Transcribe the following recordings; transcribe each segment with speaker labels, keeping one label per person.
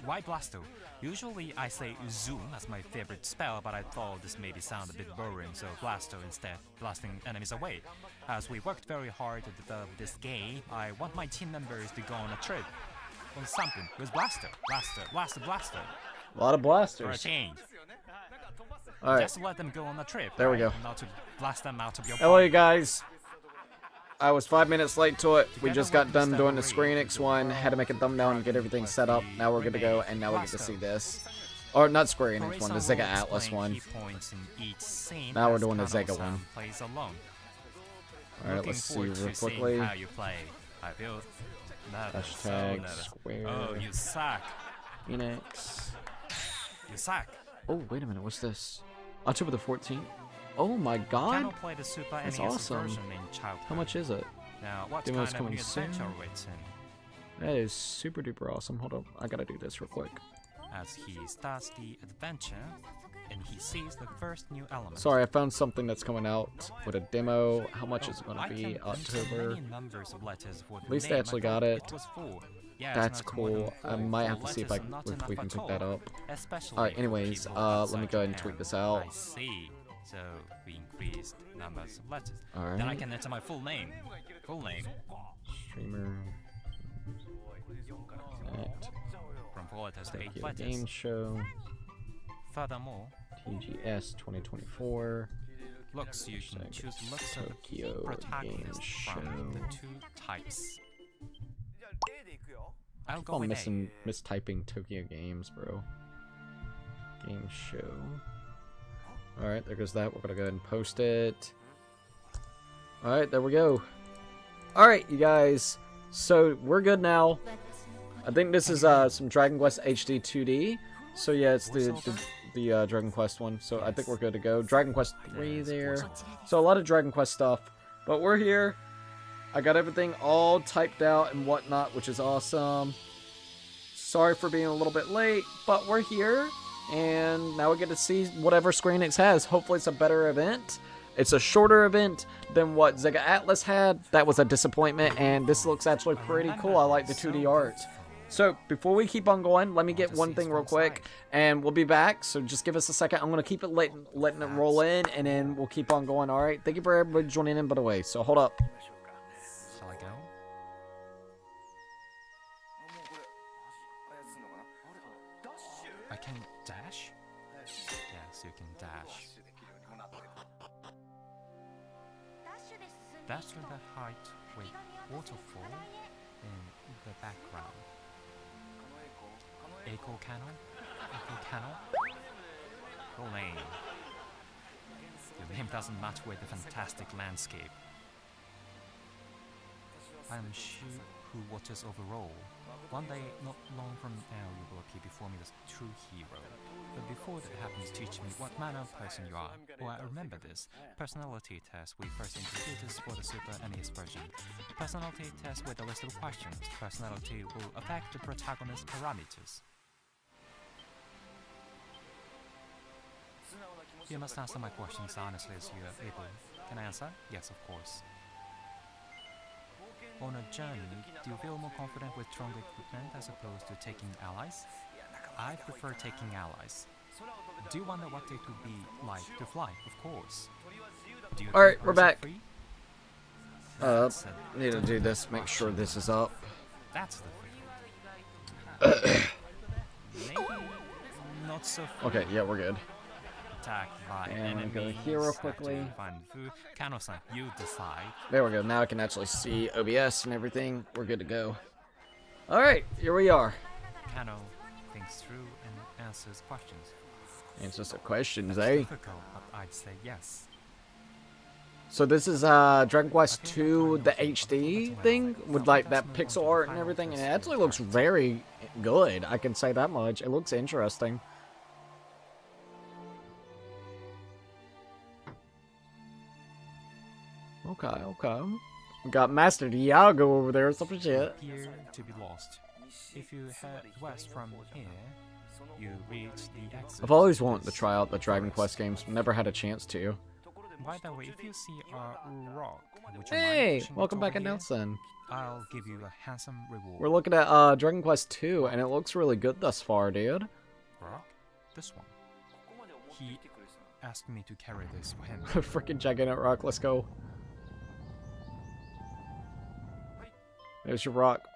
Speaker 1: Why Blasto? Usually I say Zoom as my favorite spell, but I thought this maybe sound a bit boring, so Blasto instead, blasting enemies away. As we worked very hard to develop this game, I want my team members to go on a trip. On something with Blasto. Blasto.
Speaker 2: A lot of blasters.
Speaker 1: For a change.
Speaker 2: Alright.
Speaker 1: Just let them go on a trip.
Speaker 2: There we go.
Speaker 1: Not to blast them out of your
Speaker 2: Hello,
Speaker 1: body.
Speaker 2: you guys. I was 5 minutes late to it. We just got done doing the Enix one. Had to make a thumbnail and get everything set up. Now we're good to go, and now we get to see this. Or not Enix one, the Zega Atlas one. Now we're doing the Zega one. Alright, let's see real quickly. Hashtag Square.
Speaker 1: Oh, you suck.
Speaker 2: Enix.
Speaker 1: You suck.
Speaker 2: Oh, wait a minute. What's this? October the 14th. Oh my god. That's awesome. How much is it?
Speaker 1: Now, what
Speaker 2: Demo's
Speaker 1: kind of
Speaker 2: coming
Speaker 1: new
Speaker 2: soon.
Speaker 1: adventure awaits him?
Speaker 2: That is super duper awesome. Hold up. I gotta do this real quick.
Speaker 1: As he starts the adventure, and he sees the first new element.
Speaker 2: Sorry, I found something that's coming out with a demo. How much is it going to be? October. At least I actually got it. That's cool. I might have to see if we can pick that up. Alright, anyways, let me go ahead and tweet this out.
Speaker 1: I see. So we increased numbers of letters.
Speaker 2: Alright.
Speaker 1: Then I can enter my full name. Full name.
Speaker 2: Streamer.
Speaker 1: From 4 letters to 8
Speaker 2: Tokyo
Speaker 1: letters.
Speaker 2: Game Show.
Speaker 1: Furthermore,
Speaker 2: TGS 2024.
Speaker 1: looks you can choose looks of the
Speaker 2: Tokyo
Speaker 1: protagonist
Speaker 2: Game
Speaker 1: from the
Speaker 2: Show.
Speaker 1: 2 types. I'll go
Speaker 2: I'm
Speaker 1: with
Speaker 2: mistyping Tokyo Games, bro. Game Show. Alright, there goes that. We're gonna go ahead and post it. Alright, there we go. Alright, you guys. So, we're good now. I think this is some Dragon Quest HD 2D. So yeah, it's the Dragon Quest one. So I think we're good to go. Dragon Quest 3 there. So a lot of Dragon Quest stuff. But we're here. I got everything all typed out and whatnot, which is awesome. Sorry for being a little bit late, but we're here. And now we get to see whatever Square Enix has. Hopefully it's a better event. It's a shorter event than what Zega Atlas had. That was a disappointment, and this looks actually pretty cool. I like the 2D art. So, before we keep on going, let me get one thing real quick, and we'll be back, so just give us a second. I'm going to keep it letting it roll in, and then we'll keep on going, alright? Thank you for everybody joining in, by the way, so hold up.
Speaker 1: Shall I go? I can dash? Yes, you can dash. Dash to the height with waterfall in the background. Echo canal? Echo canal? Full name. Your name doesn't match with the fantastic landscape. I am Shu who watches overall. One day, not long from now, you will appear before me as a true hero. But before that happens, teach me what manner of person you are. Oh, I remember this. Personality test we first introduced for the Super NES version. Personality test with a list of questions. Personality will affect the protagonist's parameters. You must answer my questions honestly as you are able. Can I answer? Yes, of course. On a journey, do you feel more confident with stronger equipment as opposed to taking allies? I prefer taking allies. Do you wonder what it would be like to fly? Of course.
Speaker 2: Alright, we're back. Need to do this, make sure this is up.
Speaker 1: That's the free. Maybe not so free.
Speaker 2: Okay, yeah, we're good.
Speaker 1: Attacked by
Speaker 2: And I'm going
Speaker 1: enemies.
Speaker 2: here real quickly.
Speaker 1: Find food. Kano-san, you decide.
Speaker 2: There we go. Now I can actually see OBS and everything. We're good to go. Alright, here we are.
Speaker 1: Kano thinks through and answers questions.
Speaker 2: Answers the questions,
Speaker 1: It's
Speaker 2: eh?
Speaker 1: difficult, but I'd say yes.
Speaker 2: So this is Dragon Quest 2, the HD thing, with like that pixel art and everything, and it actually looks very good. I can say that much. It looks interesting. Okay, okay. We got Master Diago over there, some shit.
Speaker 1: Appear to be lost. If you head west from here, you reach the exit.
Speaker 2: I've always wanted to try out the Dragon Quest games, never had a chance to.
Speaker 1: By the way, if you see a rock, would you
Speaker 2: Hey,
Speaker 1: mind pushing
Speaker 2: welcome
Speaker 1: it
Speaker 2: back
Speaker 1: over
Speaker 2: at
Speaker 1: here?
Speaker 2: Nelson.
Speaker 1: I'll give you a handsome reward.
Speaker 2: We're looking at Dragon Quest 2, and it looks really good thus far, dude.
Speaker 1: Rock? This one. He asked me to carry this for him.
Speaker 2: Freaking gigantic rock, let's go. There's your rock.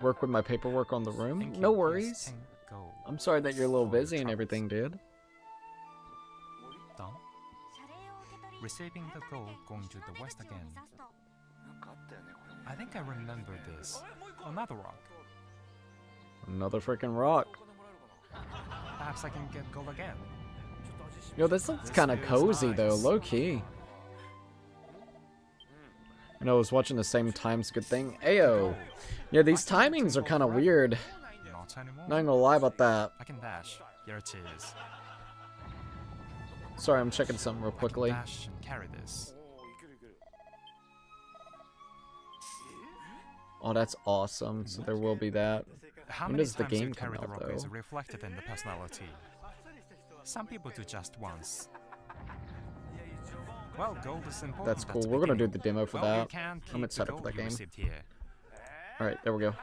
Speaker 2: Work with my paperwork on the room.
Speaker 1: Thank
Speaker 2: No
Speaker 1: you.
Speaker 2: worries.
Speaker 1: Here's 10 gold.
Speaker 2: I'm sorry that you're a little
Speaker 1: for your
Speaker 2: busy and
Speaker 1: troubles.
Speaker 2: everything, dude.
Speaker 1: Done. Receiving the gold, going to the west again. I think I remember this. Another rock.
Speaker 2: Another freaking rock.
Speaker 1: Perhaps I can get gold again.
Speaker 2: Yo, this looks kind of cozy though, low key. I know I was watching the same time's a good thing. Ayo. Yeah, these timings are kind of weird.
Speaker 1: Not anymore.
Speaker 2: Not gonna lie about that.
Speaker 1: I can dash. Here it is.
Speaker 2: Sorry, I'm checking something real
Speaker 1: I can
Speaker 2: quickly.
Speaker 1: dash and carry this.
Speaker 2: Oh, that's awesome. So there will be that.
Speaker 1: How
Speaker 2: When
Speaker 1: many
Speaker 2: does the
Speaker 1: times you
Speaker 2: game
Speaker 1: carry
Speaker 2: come
Speaker 1: the
Speaker 2: out,
Speaker 1: rock is
Speaker 2: though?
Speaker 1: reflected in the personality. Some people do just once. Well, gold is important.
Speaker 2: That's cool.
Speaker 1: the
Speaker 2: We're gonna do
Speaker 1: beginning.
Speaker 2: the demo for
Speaker 1: Well, you
Speaker 2: that.
Speaker 1: can keep
Speaker 2: I'm
Speaker 1: the
Speaker 2: excited for
Speaker 1: gold
Speaker 2: that
Speaker 1: you
Speaker 2: game.
Speaker 1: received here.
Speaker 2: Alright, there we go.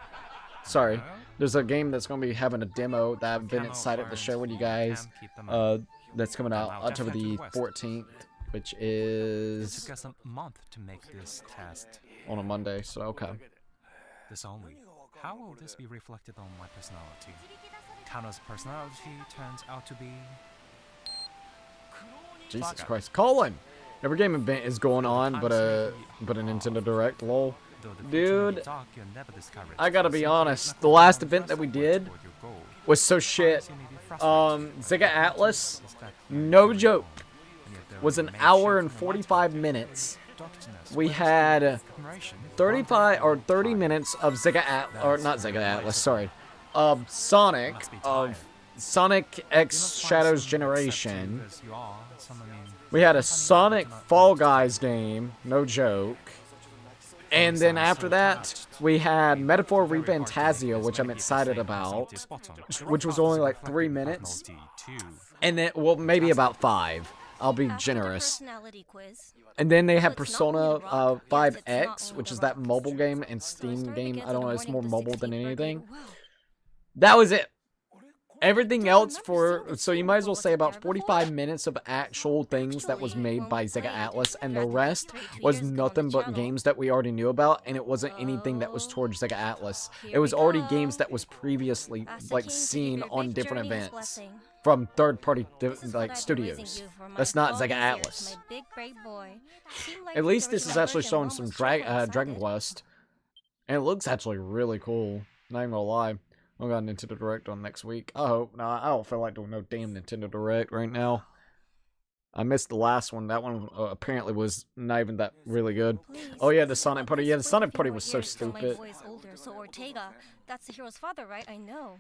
Speaker 2: Sorry. There's a game that's gonna be having a demo that I've been excited to share with you guys.
Speaker 1: Can keep them up.
Speaker 2: That's coming out
Speaker 1: Timeout,
Speaker 2: October
Speaker 1: just head
Speaker 2: the
Speaker 1: to the west.
Speaker 2: 14th, which
Speaker 1: It
Speaker 2: is
Speaker 1: took us a month to make this test.
Speaker 2: on a Monday, so okay.
Speaker 1: This only. How will this be reflected on my personality? Kano's personality turns out to be...
Speaker 2: Jesus
Speaker 1: Saga.
Speaker 2: Christ. Colin! Every game event is going on, but a Nintendo Direct, lol.
Speaker 1: Though the
Speaker 2: Dude,
Speaker 1: future may be dark, you're never discouraged.
Speaker 2: I gotta be
Speaker 1: Simply
Speaker 2: honest,
Speaker 1: nothing
Speaker 2: the last
Speaker 1: more
Speaker 2: event that we
Speaker 1: than press
Speaker 2: did
Speaker 1: toward your goal.
Speaker 2: Was so shit.
Speaker 1: Piracy may be frustrating, but
Speaker 2: Sega
Speaker 1: the
Speaker 2: Atlas,
Speaker 1: point is that
Speaker 2: no
Speaker 1: you're
Speaker 2: joke,
Speaker 1: and yet there
Speaker 2: was an
Speaker 1: remains
Speaker 2: hour
Speaker 1: shape
Speaker 2: and
Speaker 1: no
Speaker 2: 45
Speaker 1: matter
Speaker 2: minutes.
Speaker 1: doctriness,
Speaker 2: We
Speaker 1: whereas
Speaker 2: had
Speaker 1: admiration,
Speaker 2: 35 or 30
Speaker 1: time
Speaker 2: minutes of Sega Atlas, or not Sega Atlas, sorry, of Sonic,
Speaker 1: must be
Speaker 2: of
Speaker 1: tired.
Speaker 2: Sonic
Speaker 1: You
Speaker 2: X
Speaker 1: must find
Speaker 2: Shadows
Speaker 1: some accept you
Speaker 2: Generation.
Speaker 1: as you are, some, I mean,
Speaker 2: We had a
Speaker 1: sometimes you
Speaker 2: Sonic
Speaker 1: do not
Speaker 2: Fall
Speaker 1: want to.
Speaker 2: Guys game, no joke. And then
Speaker 1: Sounds
Speaker 2: after
Speaker 1: so
Speaker 2: that,
Speaker 1: touched.
Speaker 2: we had Metaphor
Speaker 1: Very hard to make
Speaker 2: Refantasia,
Speaker 1: this
Speaker 2: which
Speaker 1: many
Speaker 2: I'm
Speaker 1: people
Speaker 2: excited
Speaker 1: say
Speaker 2: about,
Speaker 1: it's spot on.
Speaker 2: which was
Speaker 1: Your
Speaker 2: only
Speaker 1: thoughts
Speaker 2: like
Speaker 1: reflect
Speaker 2: 3
Speaker 1: your
Speaker 2: minutes.
Speaker 1: personality, too.
Speaker 2: And then, well, maybe about 5. I'll be
Speaker 3: After the
Speaker 2: generous.
Speaker 3: personality quiz,
Speaker 2: And then they have
Speaker 3: So it's not only
Speaker 2: Persona
Speaker 3: the rock. Yes, it's not
Speaker 2: 5X,
Speaker 3: only
Speaker 2: which
Speaker 3: the
Speaker 2: is that
Speaker 3: rock.
Speaker 2: mobile game and
Speaker 3: so I
Speaker 2: Steam
Speaker 3: started
Speaker 2: game.
Speaker 3: again
Speaker 2: I don't
Speaker 3: the
Speaker 2: know, it's
Speaker 3: morning
Speaker 2: more
Speaker 3: of the
Speaker 2: mobile than
Speaker 3: 16th birthday.
Speaker 2: anything.
Speaker 3: Wow.
Speaker 2: That was it. Everything
Speaker 3: Don't
Speaker 2: else
Speaker 3: remember
Speaker 2: for,
Speaker 3: seeing
Speaker 2: so you
Speaker 3: this
Speaker 2: might as
Speaker 3: game
Speaker 2: well
Speaker 3: before.
Speaker 2: say about
Speaker 3: Was it there
Speaker 2: 45 minutes of actual things that was
Speaker 3: Actually,
Speaker 2: made
Speaker 3: when
Speaker 2: by
Speaker 3: we
Speaker 2: Sega
Speaker 3: played,
Speaker 2: Atlas, and
Speaker 3: we
Speaker 2: the
Speaker 3: had to
Speaker 2: rest
Speaker 3: play 2
Speaker 2: was
Speaker 3: years ago on
Speaker 2: nothing
Speaker 3: the
Speaker 2: but
Speaker 3: channel.
Speaker 2: games that we already knew about, and it wasn't anything that was towards Sega Atlas. It
Speaker 3: Here
Speaker 2: was
Speaker 3: we
Speaker 2: already
Speaker 3: go.
Speaker 2: games that was previously
Speaker 3: Ask the
Speaker 2: like
Speaker 3: king to give
Speaker 2: seen
Speaker 3: your
Speaker 2: on
Speaker 3: big
Speaker 2: different
Speaker 3: journey his
Speaker 2: events
Speaker 3: blessing.
Speaker 2: from third-party
Speaker 3: This is what
Speaker 2: like
Speaker 3: I've been
Speaker 2: studios.
Speaker 3: raising you for my
Speaker 2: That's not
Speaker 3: all
Speaker 2: Sega
Speaker 3: these years,
Speaker 2: Atlas.
Speaker 3: my big brave boy. Seemed like
Speaker 2: At
Speaker 3: the
Speaker 2: least this is
Speaker 3: original
Speaker 2: actually
Speaker 3: version
Speaker 2: showing
Speaker 3: Mom
Speaker 2: some
Speaker 3: was triple
Speaker 2: Dragon
Speaker 3: excited.
Speaker 2: Quest, and it looks actually really cool. Not even gonna lie. I'm going to Nintendo Direct on next week. I hope. No, I don't feel like doing no damn Nintendo Direct right now. I missed the last one. That one apparently was not even that really good.
Speaker 3: Please,
Speaker 2: Oh yeah, the
Speaker 3: this is
Speaker 2: Sonic
Speaker 3: what
Speaker 2: Party.
Speaker 3: this
Speaker 2: Yeah, the
Speaker 3: would
Speaker 2: Sonic
Speaker 3: if you
Speaker 2: Party
Speaker 3: were
Speaker 2: was so
Speaker 3: here, so
Speaker 2: stupid.
Speaker 3: My boy's older, so Ortega, that's the hero's father, right? I know.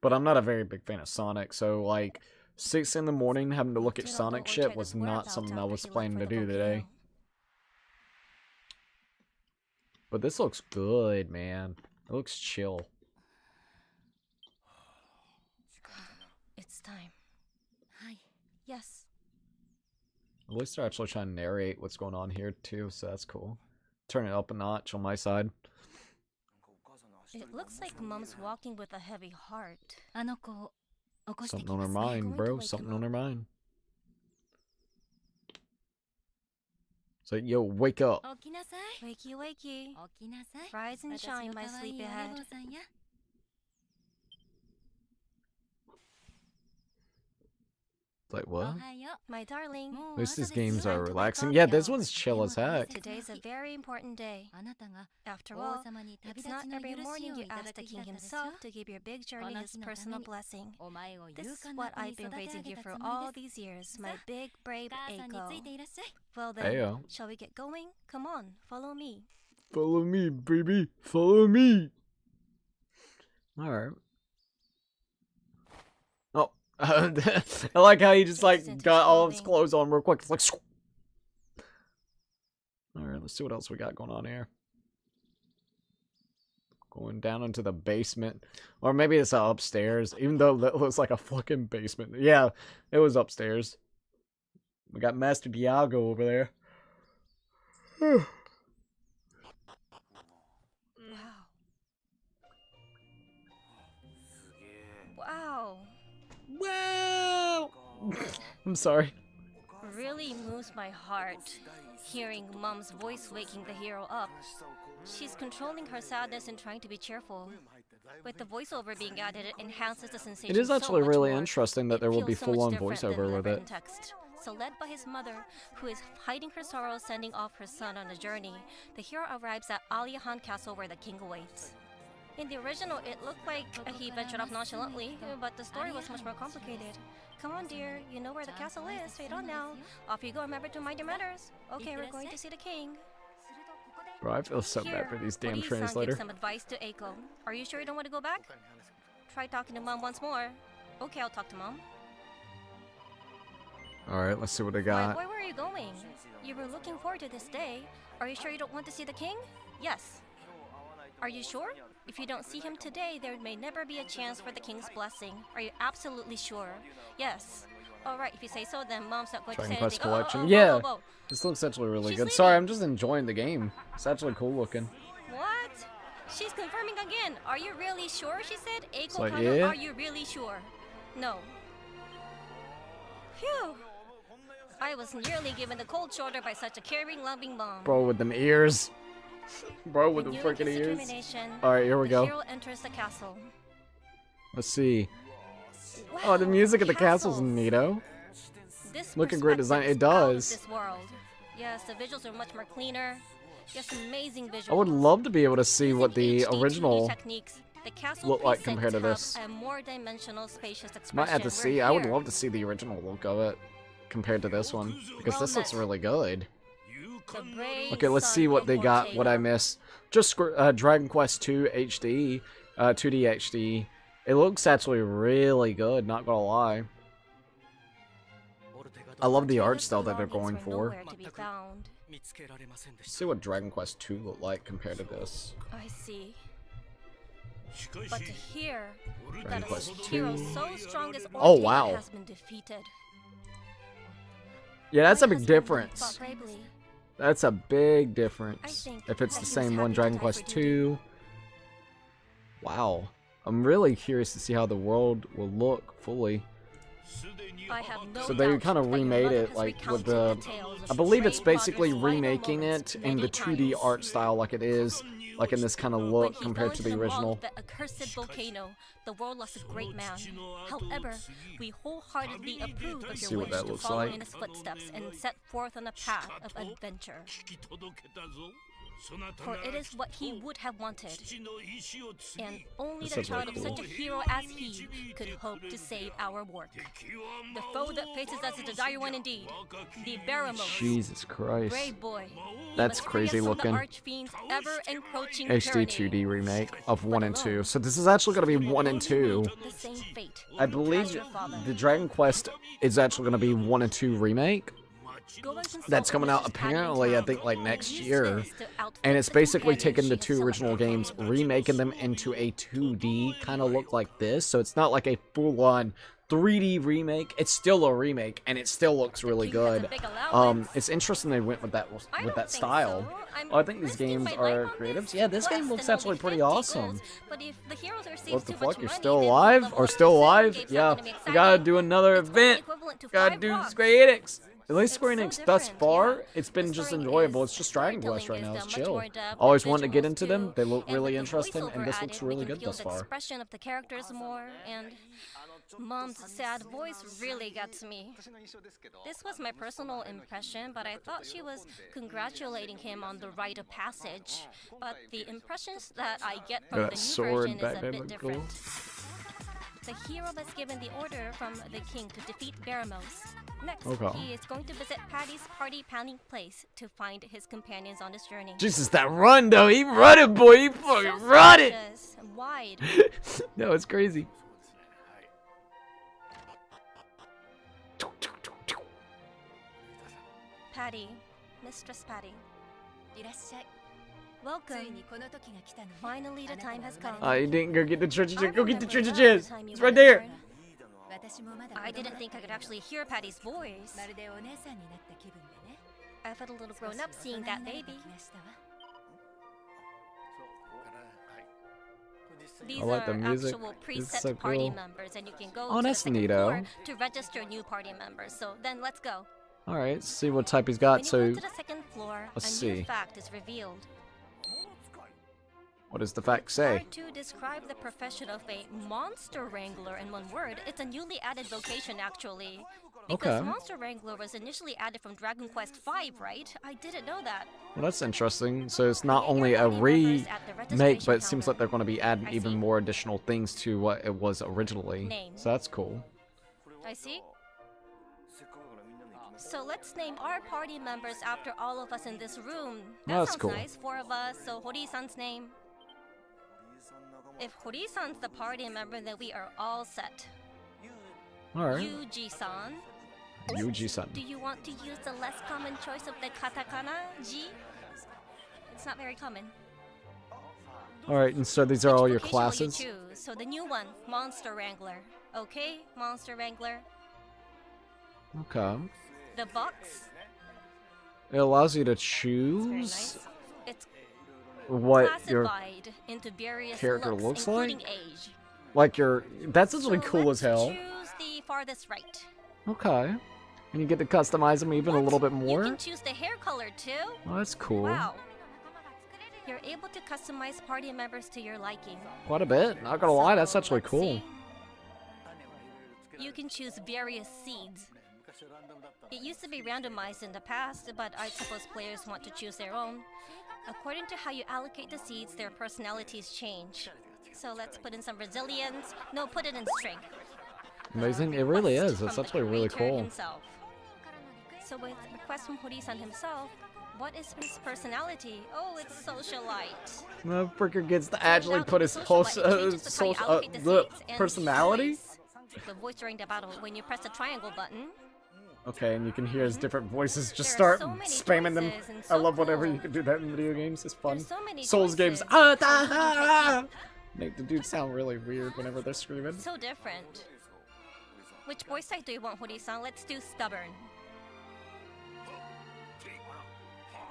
Speaker 2: But I'm not a very big fan of Sonic, so like 6 in the morning having to look at
Speaker 3: Still don't
Speaker 2: Sonic
Speaker 3: know
Speaker 2: shit
Speaker 3: Ortega's
Speaker 2: was not
Speaker 3: whereabouts
Speaker 2: something I
Speaker 3: after
Speaker 2: was
Speaker 3: he left
Speaker 2: planning
Speaker 3: for
Speaker 2: to
Speaker 3: the
Speaker 2: do today.
Speaker 3: volcano.
Speaker 2: But this looks good, man. It looks chill.
Speaker 3: It's time. Hi. Yes.
Speaker 2: At least they're actually trying to narrate what's going on here too, so that's cool. Turn it up a notch on my side.
Speaker 3: It looks like Mom's walking with a heavy heart.
Speaker 2: Something on her mind, bro. Something on her mind. So, yo, wake up.
Speaker 3: Wakey, wakey. Rise and shine, my sleepyhead.
Speaker 2: Like, what?
Speaker 3: My darling.
Speaker 2: At least these games
Speaker 3: Time
Speaker 2: are
Speaker 3: to wake
Speaker 2: relaxing.
Speaker 3: up,
Speaker 2: Yeah, this
Speaker 3: yo.
Speaker 2: one's chill as heck.
Speaker 3: Today's a very important day. After all, it's not every morning you ask the king himself to give your big journey his personal blessing. This is what I've been raising you for all these years, my big, brave Eiko. Well then,
Speaker 2: Ayo.
Speaker 3: shall we get going? Come on, follow me.
Speaker 2: Follow me, baby. Follow me. Alright. Oh. I like how he just like got all of his clothes on real quick. It's like alright, let's see what else we got going on here. Going down into the basement. Or maybe it's upstairs. Even though that looks like a fucking basement. Yeah, it was upstairs. We got Master Diago over there.
Speaker 3: Wow.
Speaker 2: Wow! I'm sorry.
Speaker 3: Really moves my heart, hearing Mom's voice waking the hero up. She's controlling her sadness and trying to be cheerful. With the voiceover being added, it enhances the sensation.
Speaker 2: It is actually
Speaker 3: so much
Speaker 2: really
Speaker 3: more.
Speaker 2: interesting that there will be full-on voiceover with it.
Speaker 3: Text. So led by his mother, who is hiding her sorrow, sending off her son on a journey, the hero arrives at Aliahan Castle where the king awaits. In the original, it looked like he ventured off nonchalantly, but the story was much more complicated. Come on, dear, you know where the castle is. Wait on now. Off you go, remember to mind your manners. Okay, we're going to see the king.
Speaker 2: Bro, I feel so bad for these damn
Speaker 3: Ori-san
Speaker 2: translators.
Speaker 3: gives some advice to Eiko. Are you sure you don't want to go back? Try talking to Mom once more. Okay, I'll talk to Mom.
Speaker 2: Alright, let's see what they
Speaker 3: My
Speaker 2: got.
Speaker 3: boy, where are you going? You were looking forward to this day. Are you sure you don't want to see the king? Yes. Are you sure? If you don't see him today, there may never be a chance for the king's blessing. Are you absolutely sure? Yes. Alright, if you say so, then Mom's not going to
Speaker 2: Dragon
Speaker 3: say
Speaker 2: Quest
Speaker 3: anything.
Speaker 2: Collection. Yeah!
Speaker 3: Whoa.
Speaker 2: This looks actually really
Speaker 3: She's
Speaker 2: good.
Speaker 3: leaving.
Speaker 2: Sorry, I'm just enjoying the game. It's actually cool looking.
Speaker 3: What? She's confirming again. Are you really sure? She said. Eiko
Speaker 2: like,
Speaker 3: Kano,
Speaker 2: yeah.
Speaker 3: are you really sure? No. Phew. I was nearly given the cold shoulder by such a caring, loving mom.
Speaker 2: Bro with them ears. Bro with them
Speaker 3: Renewing
Speaker 2: freaking
Speaker 3: his
Speaker 2: ears.
Speaker 3: determination,
Speaker 2: Alright, here we
Speaker 3: the
Speaker 2: go.
Speaker 3: hero enters the castle.
Speaker 2: Let's see.
Speaker 3: Wow,
Speaker 2: Oh, the music
Speaker 3: a
Speaker 2: of the castle's
Speaker 3: castle.
Speaker 2: neato.
Speaker 3: This
Speaker 2: Looking great design.
Speaker 3: perspective
Speaker 2: It
Speaker 3: is all of
Speaker 2: does.
Speaker 3: This world. Yes, the visuals are much more cleaner. Yes, amazing visuals.
Speaker 2: I would love to be able to see
Speaker 3: Using
Speaker 2: what the
Speaker 3: HD 2D
Speaker 2: original
Speaker 3: techniques, the castle
Speaker 2: looked like
Speaker 3: presets
Speaker 2: compared to
Speaker 3: have
Speaker 2: this.
Speaker 3: A more dimensional, spacious expression.
Speaker 2: Might have to
Speaker 3: where
Speaker 2: see. I would
Speaker 3: here-
Speaker 2: love to see the original look of it compared to this one because
Speaker 3: Well
Speaker 2: this looks
Speaker 3: met.
Speaker 2: really good.
Speaker 3: The brave
Speaker 2: Okay, let's
Speaker 3: son
Speaker 2: see what
Speaker 3: of
Speaker 2: they got. What I
Speaker 3: Ortega.
Speaker 2: missed. Just Dragon Quest 2 HD, 2D HD. It looks actually really good. Not gonna lie. I love the art style that they're going
Speaker 3: Belongings were
Speaker 2: for.
Speaker 3: nowhere to be found.
Speaker 2: Let's see what Dragon Quest 2 looked like compared to this.
Speaker 3: I see. But to hear
Speaker 2: Dragon
Speaker 3: that a
Speaker 2: Quest
Speaker 3: hero
Speaker 2: 2.
Speaker 3: so strong as
Speaker 2: Oh,
Speaker 3: Ortega
Speaker 2: wow.
Speaker 3: has been defeated.
Speaker 2: Yeah, that's
Speaker 3: My
Speaker 2: a big
Speaker 3: husband
Speaker 2: difference.
Speaker 3: fought bravely.
Speaker 2: That's a big
Speaker 3: I
Speaker 2: difference.
Speaker 3: think
Speaker 2: If it's
Speaker 3: that
Speaker 2: the
Speaker 3: he was
Speaker 2: same one,
Speaker 3: happy to
Speaker 2: Dragon
Speaker 3: die
Speaker 2: Quest
Speaker 3: for duty.
Speaker 2: 2. Wow. I'm really curious to see how the world will look fully.
Speaker 3: I have no
Speaker 2: So they
Speaker 3: doubt
Speaker 2: kind of
Speaker 3: that your
Speaker 2: remade
Speaker 3: mother
Speaker 2: it
Speaker 3: has
Speaker 2: like with
Speaker 3: recounted
Speaker 2: the...
Speaker 3: tales of
Speaker 2: I believe it's
Speaker 3: brave
Speaker 2: basically
Speaker 3: father's final
Speaker 2: remaking
Speaker 3: moments
Speaker 2: it in the
Speaker 3: many
Speaker 2: 2D
Speaker 3: times.
Speaker 2: art style like it is, like in this kind of
Speaker 3: When
Speaker 2: look
Speaker 3: he
Speaker 2: compared
Speaker 3: fell
Speaker 2: to
Speaker 3: into
Speaker 2: the
Speaker 3: maw
Speaker 2: original.
Speaker 3: of the accursed volcano, the world lost a great man. However, we wholeheartedly approve of
Speaker 2: See
Speaker 3: your
Speaker 2: what
Speaker 3: wish
Speaker 2: that
Speaker 3: to
Speaker 2: looks
Speaker 3: follow
Speaker 2: like.
Speaker 3: in his footsteps and set forth on a path of adventure. For it is what he would have wanted, and only
Speaker 2: This
Speaker 3: the
Speaker 2: is
Speaker 3: child
Speaker 2: really
Speaker 3: of such a hero as he could hope to save our work. The foe that faces us is a dire one indeed, the Baramos.
Speaker 2: Jesus Christ.
Speaker 3: Brave boy. You
Speaker 2: That's
Speaker 3: must free us
Speaker 2: crazy
Speaker 3: from
Speaker 2: looking.
Speaker 3: The archfiend's ever-encroaching
Speaker 2: HD
Speaker 3: tyranny.
Speaker 2: 2D remake of 1 and 2. So this is actually going to be 1 and 2.
Speaker 3: The same fate
Speaker 2: I
Speaker 3: as
Speaker 2: believe
Speaker 3: your father.
Speaker 2: the Dragon Quest is actually going to be 1 and 2 remake.
Speaker 3: Go and consult
Speaker 2: That's coming out
Speaker 3: Mrs. Patty in
Speaker 2: apparently, I
Speaker 3: town.
Speaker 2: think, like next
Speaker 3: Use
Speaker 2: year.
Speaker 3: this to outfit
Speaker 2: And it's
Speaker 3: the
Speaker 2: basically
Speaker 3: companion
Speaker 2: taking the
Speaker 3: she has
Speaker 2: 2 original
Speaker 3: selected.
Speaker 2: games, remaking them into a 2D kind of look like this. So it's not like a full-on 3D remake. It's still a remake, and it still looks really
Speaker 3: king has a
Speaker 2: good.
Speaker 3: big allowance.
Speaker 2: It's interesting they went with that
Speaker 3: I don't think
Speaker 2: style.
Speaker 3: so. I'm
Speaker 2: Oh, I think these
Speaker 3: risking
Speaker 2: games
Speaker 3: my
Speaker 2: are
Speaker 3: life on
Speaker 2: creatives.
Speaker 3: this.
Speaker 2: Yeah, this
Speaker 3: Less
Speaker 2: game looks
Speaker 3: than
Speaker 2: actually
Speaker 3: only
Speaker 2: pretty
Speaker 3: 50
Speaker 2: awesome.
Speaker 3: goals. But if the heroes receive
Speaker 2: What the
Speaker 3: too
Speaker 2: fuck?
Speaker 3: much
Speaker 2: You're
Speaker 3: money,
Speaker 2: still
Speaker 3: then
Speaker 2: alive?
Speaker 3: the
Speaker 2: Or still
Speaker 3: bonus
Speaker 2: alive?
Speaker 3: game's
Speaker 2: Yeah.
Speaker 3: not gonna be
Speaker 2: We gotta
Speaker 3: exciting.
Speaker 2: do another
Speaker 3: It's probably
Speaker 2: event.
Speaker 3: equivalent to
Speaker 2: Gotta
Speaker 3: 5
Speaker 2: do
Speaker 3: rocks.
Speaker 2: Square Enix. At least
Speaker 3: It's
Speaker 2: Square
Speaker 3: so
Speaker 2: Enix thus
Speaker 3: different,
Speaker 2: far,
Speaker 3: yeah.
Speaker 2: it's been
Speaker 3: The
Speaker 2: just
Speaker 3: story
Speaker 2: enjoyable.
Speaker 3: is-
Speaker 2: It's just
Speaker 3: the
Speaker 2: Dragon Quest
Speaker 3: storytelling
Speaker 2: right now.
Speaker 3: is,
Speaker 2: It's
Speaker 3: much
Speaker 2: chill.
Speaker 3: more in-depth,
Speaker 2: Always
Speaker 3: the
Speaker 2: wanted to get
Speaker 3: visuals
Speaker 2: into them.
Speaker 3: too.
Speaker 2: They look
Speaker 3: And
Speaker 2: really
Speaker 3: with the
Speaker 2: interesting, and
Speaker 3: voiceover
Speaker 2: this looks
Speaker 3: added,
Speaker 2: really
Speaker 3: we can
Speaker 2: good
Speaker 3: feel
Speaker 2: thus
Speaker 3: the
Speaker 2: far.
Speaker 3: expression of the characters more, and Mom's sad voice really gets me. This was my personal impression, but I thought she was congratulating him on the rite of passage. But the impressions that I get from
Speaker 2: That
Speaker 3: the new
Speaker 2: sword
Speaker 3: version is
Speaker 2: back
Speaker 3: a
Speaker 2: there
Speaker 3: bit
Speaker 2: looked cool.
Speaker 3: different. The hero was given the order from the king to defeat Baramos. Next,
Speaker 2: Okay.
Speaker 3: he is going to visit Patty's party planning place to find his companions on his journey.
Speaker 2: Jesus, that run though. He run it, boy. He fucking
Speaker 3: So
Speaker 2: run it.
Speaker 3: spacious and wide.
Speaker 2: No, it's crazy.
Speaker 3: Patty, Mistress Patty. Welcome. Finally, the time has come.
Speaker 2: You didn't go get the treasure
Speaker 3: I
Speaker 2: chest. Go get the
Speaker 3: remember
Speaker 2: treasure
Speaker 3: well the
Speaker 2: chest.
Speaker 3: time you
Speaker 2: It's
Speaker 3: were
Speaker 2: right there.
Speaker 3: born. I didn't think I could actually hear Patty's voice. I felt a little grown up seeing that baby. These
Speaker 2: I like the
Speaker 3: are
Speaker 2: music.
Speaker 3: actual
Speaker 2: It's
Speaker 3: preset
Speaker 2: so
Speaker 3: party
Speaker 2: cool.
Speaker 3: members, and you can go
Speaker 2: Oh,
Speaker 3: to the
Speaker 2: that's
Speaker 3: second
Speaker 2: neato.
Speaker 3: floor to register new party members. So then let's go.
Speaker 2: Alright, see what type he's
Speaker 3: When
Speaker 2: got.
Speaker 3: you
Speaker 2: So,
Speaker 3: go to the second floor,
Speaker 2: let's
Speaker 3: a new
Speaker 2: see.
Speaker 3: fact is revealed.
Speaker 2: What does the fact say?
Speaker 3: Hard to describe the profession of a monster wrangler in one word. It's a newly added vocation, actually. Because
Speaker 2: Okay.
Speaker 3: Monster Wrangler was initially added from Dragon Quest V, right? I didn't know that.
Speaker 2: Well, that's interesting. So it's not only a remake, but it seems like they're going to be adding even more additional things to what it was originally.
Speaker 3: Name.
Speaker 2: So that's cool.
Speaker 3: I see. So let's name our party members after all of us in this room. That
Speaker 2: That's
Speaker 3: sounds
Speaker 2: cool.
Speaker 3: nice. 4 of us. So Hori-san's name. If Hori-san's the party member, then we are all set.
Speaker 2: Alright.
Speaker 3: Yuji-san.
Speaker 2: Yuji-san.
Speaker 3: Do you want to use the less common choice of the katakana, Ji? It's not very common.
Speaker 2: Alright, and so these are all your
Speaker 3: Which vocation will
Speaker 2: classes?
Speaker 3: you choose? So the new one, Monster Wrangler. Okay, Monster Wrangler.
Speaker 2: Okay.
Speaker 3: The box.
Speaker 2: It allows you to
Speaker 3: It's very
Speaker 2: choose
Speaker 3: nice. It's
Speaker 2: what your
Speaker 3: classified into various
Speaker 2: character looks
Speaker 3: including
Speaker 2: like?
Speaker 3: age.
Speaker 2: like your. That's actually
Speaker 3: So
Speaker 2: cool as hell.
Speaker 3: let's choose the farthest right.
Speaker 2: Okay. And you get to customize them even a little bit
Speaker 3: You
Speaker 2: more.
Speaker 3: can choose the hair color too.
Speaker 2: Oh, that's cool.
Speaker 3: Wow. You're able to customize party members to your liking.
Speaker 2: Quite a bit. Not gonna lie, that's
Speaker 3: So,
Speaker 2: actually
Speaker 3: let's
Speaker 2: cool.
Speaker 3: see. You can choose various seeds. It used to be randomized in the past, but I suppose players want to choose their own. According to how you allocate the seeds, their personalities change. So let's put in some resilience. No, put it in strength.
Speaker 2: Amazing. It really
Speaker 3: Request
Speaker 2: is. It's
Speaker 3: from the
Speaker 2: actually really
Speaker 3: creator
Speaker 2: cool.
Speaker 3: himself. So with request from Hori-san himself, what is his personality? Oh, it's socialite.
Speaker 2: The freaker gets to
Speaker 3: Turns
Speaker 2: actually
Speaker 3: out
Speaker 2: put
Speaker 3: to
Speaker 2: his
Speaker 3: be socialite. It changes with how you allocate the seeds and
Speaker 2: personality?
Speaker 3: voice. The voice during the battle when you press the triangle button.
Speaker 2: Okay, and you can hear his different voices just
Speaker 3: There are
Speaker 2: start
Speaker 3: so many
Speaker 2: spamming them.
Speaker 3: choices and
Speaker 2: I
Speaker 3: so
Speaker 2: love whenever
Speaker 3: cool.
Speaker 2: you can do that in video games. It's fun.
Speaker 3: There's so many
Speaker 2: Souls games.
Speaker 3: choices.
Speaker 2: Ah,
Speaker 3: So
Speaker 2: da,
Speaker 3: you can
Speaker 2: ah,
Speaker 3: take
Speaker 2: make the dudes sound really weird whenever they're screaming.
Speaker 3: So different. Which voice type do you want, Hori-san? Let's do stubborn.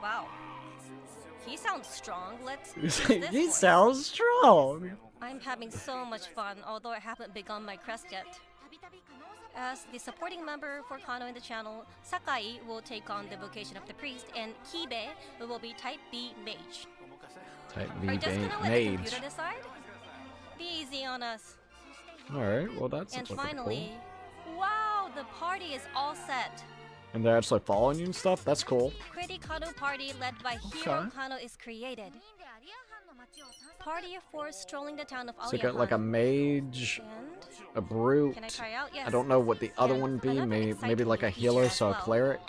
Speaker 3: Wow. He sounds strong. Let's use this
Speaker 2: He
Speaker 3: voice.
Speaker 2: sounds strong.
Speaker 3: I'm having so much fun, although I haven't begun my crest yet. As the supporting member for Kano in the channel, Sakai will take on the vocation of the priest, and Kibe will be Type B Mage.
Speaker 2: Type
Speaker 3: Are you
Speaker 2: B
Speaker 3: just gonna let the
Speaker 2: mage.
Speaker 3: computer decide? Be easy on us.
Speaker 2: Alright, well that's
Speaker 3: And
Speaker 2: actually pretty
Speaker 3: finally,
Speaker 2: cool.
Speaker 3: wow, the party is all set.
Speaker 2: And they're actually following you and stuff? That's cool.
Speaker 3: Pretty Kano party led by Hiro
Speaker 2: Okay.
Speaker 3: Kano is created. Party of 4 strolling the town of
Speaker 2: So you got like a mage,
Speaker 3: And
Speaker 2: a brute.
Speaker 3: can I try out? Yes.
Speaker 2: I don't know what the other
Speaker 3: And
Speaker 2: one be.
Speaker 3: another
Speaker 2: Maybe
Speaker 3: exciting
Speaker 2: like a
Speaker 3: new feature
Speaker 2: healer,
Speaker 3: as
Speaker 2: so a
Speaker 3: well.
Speaker 2: cleric.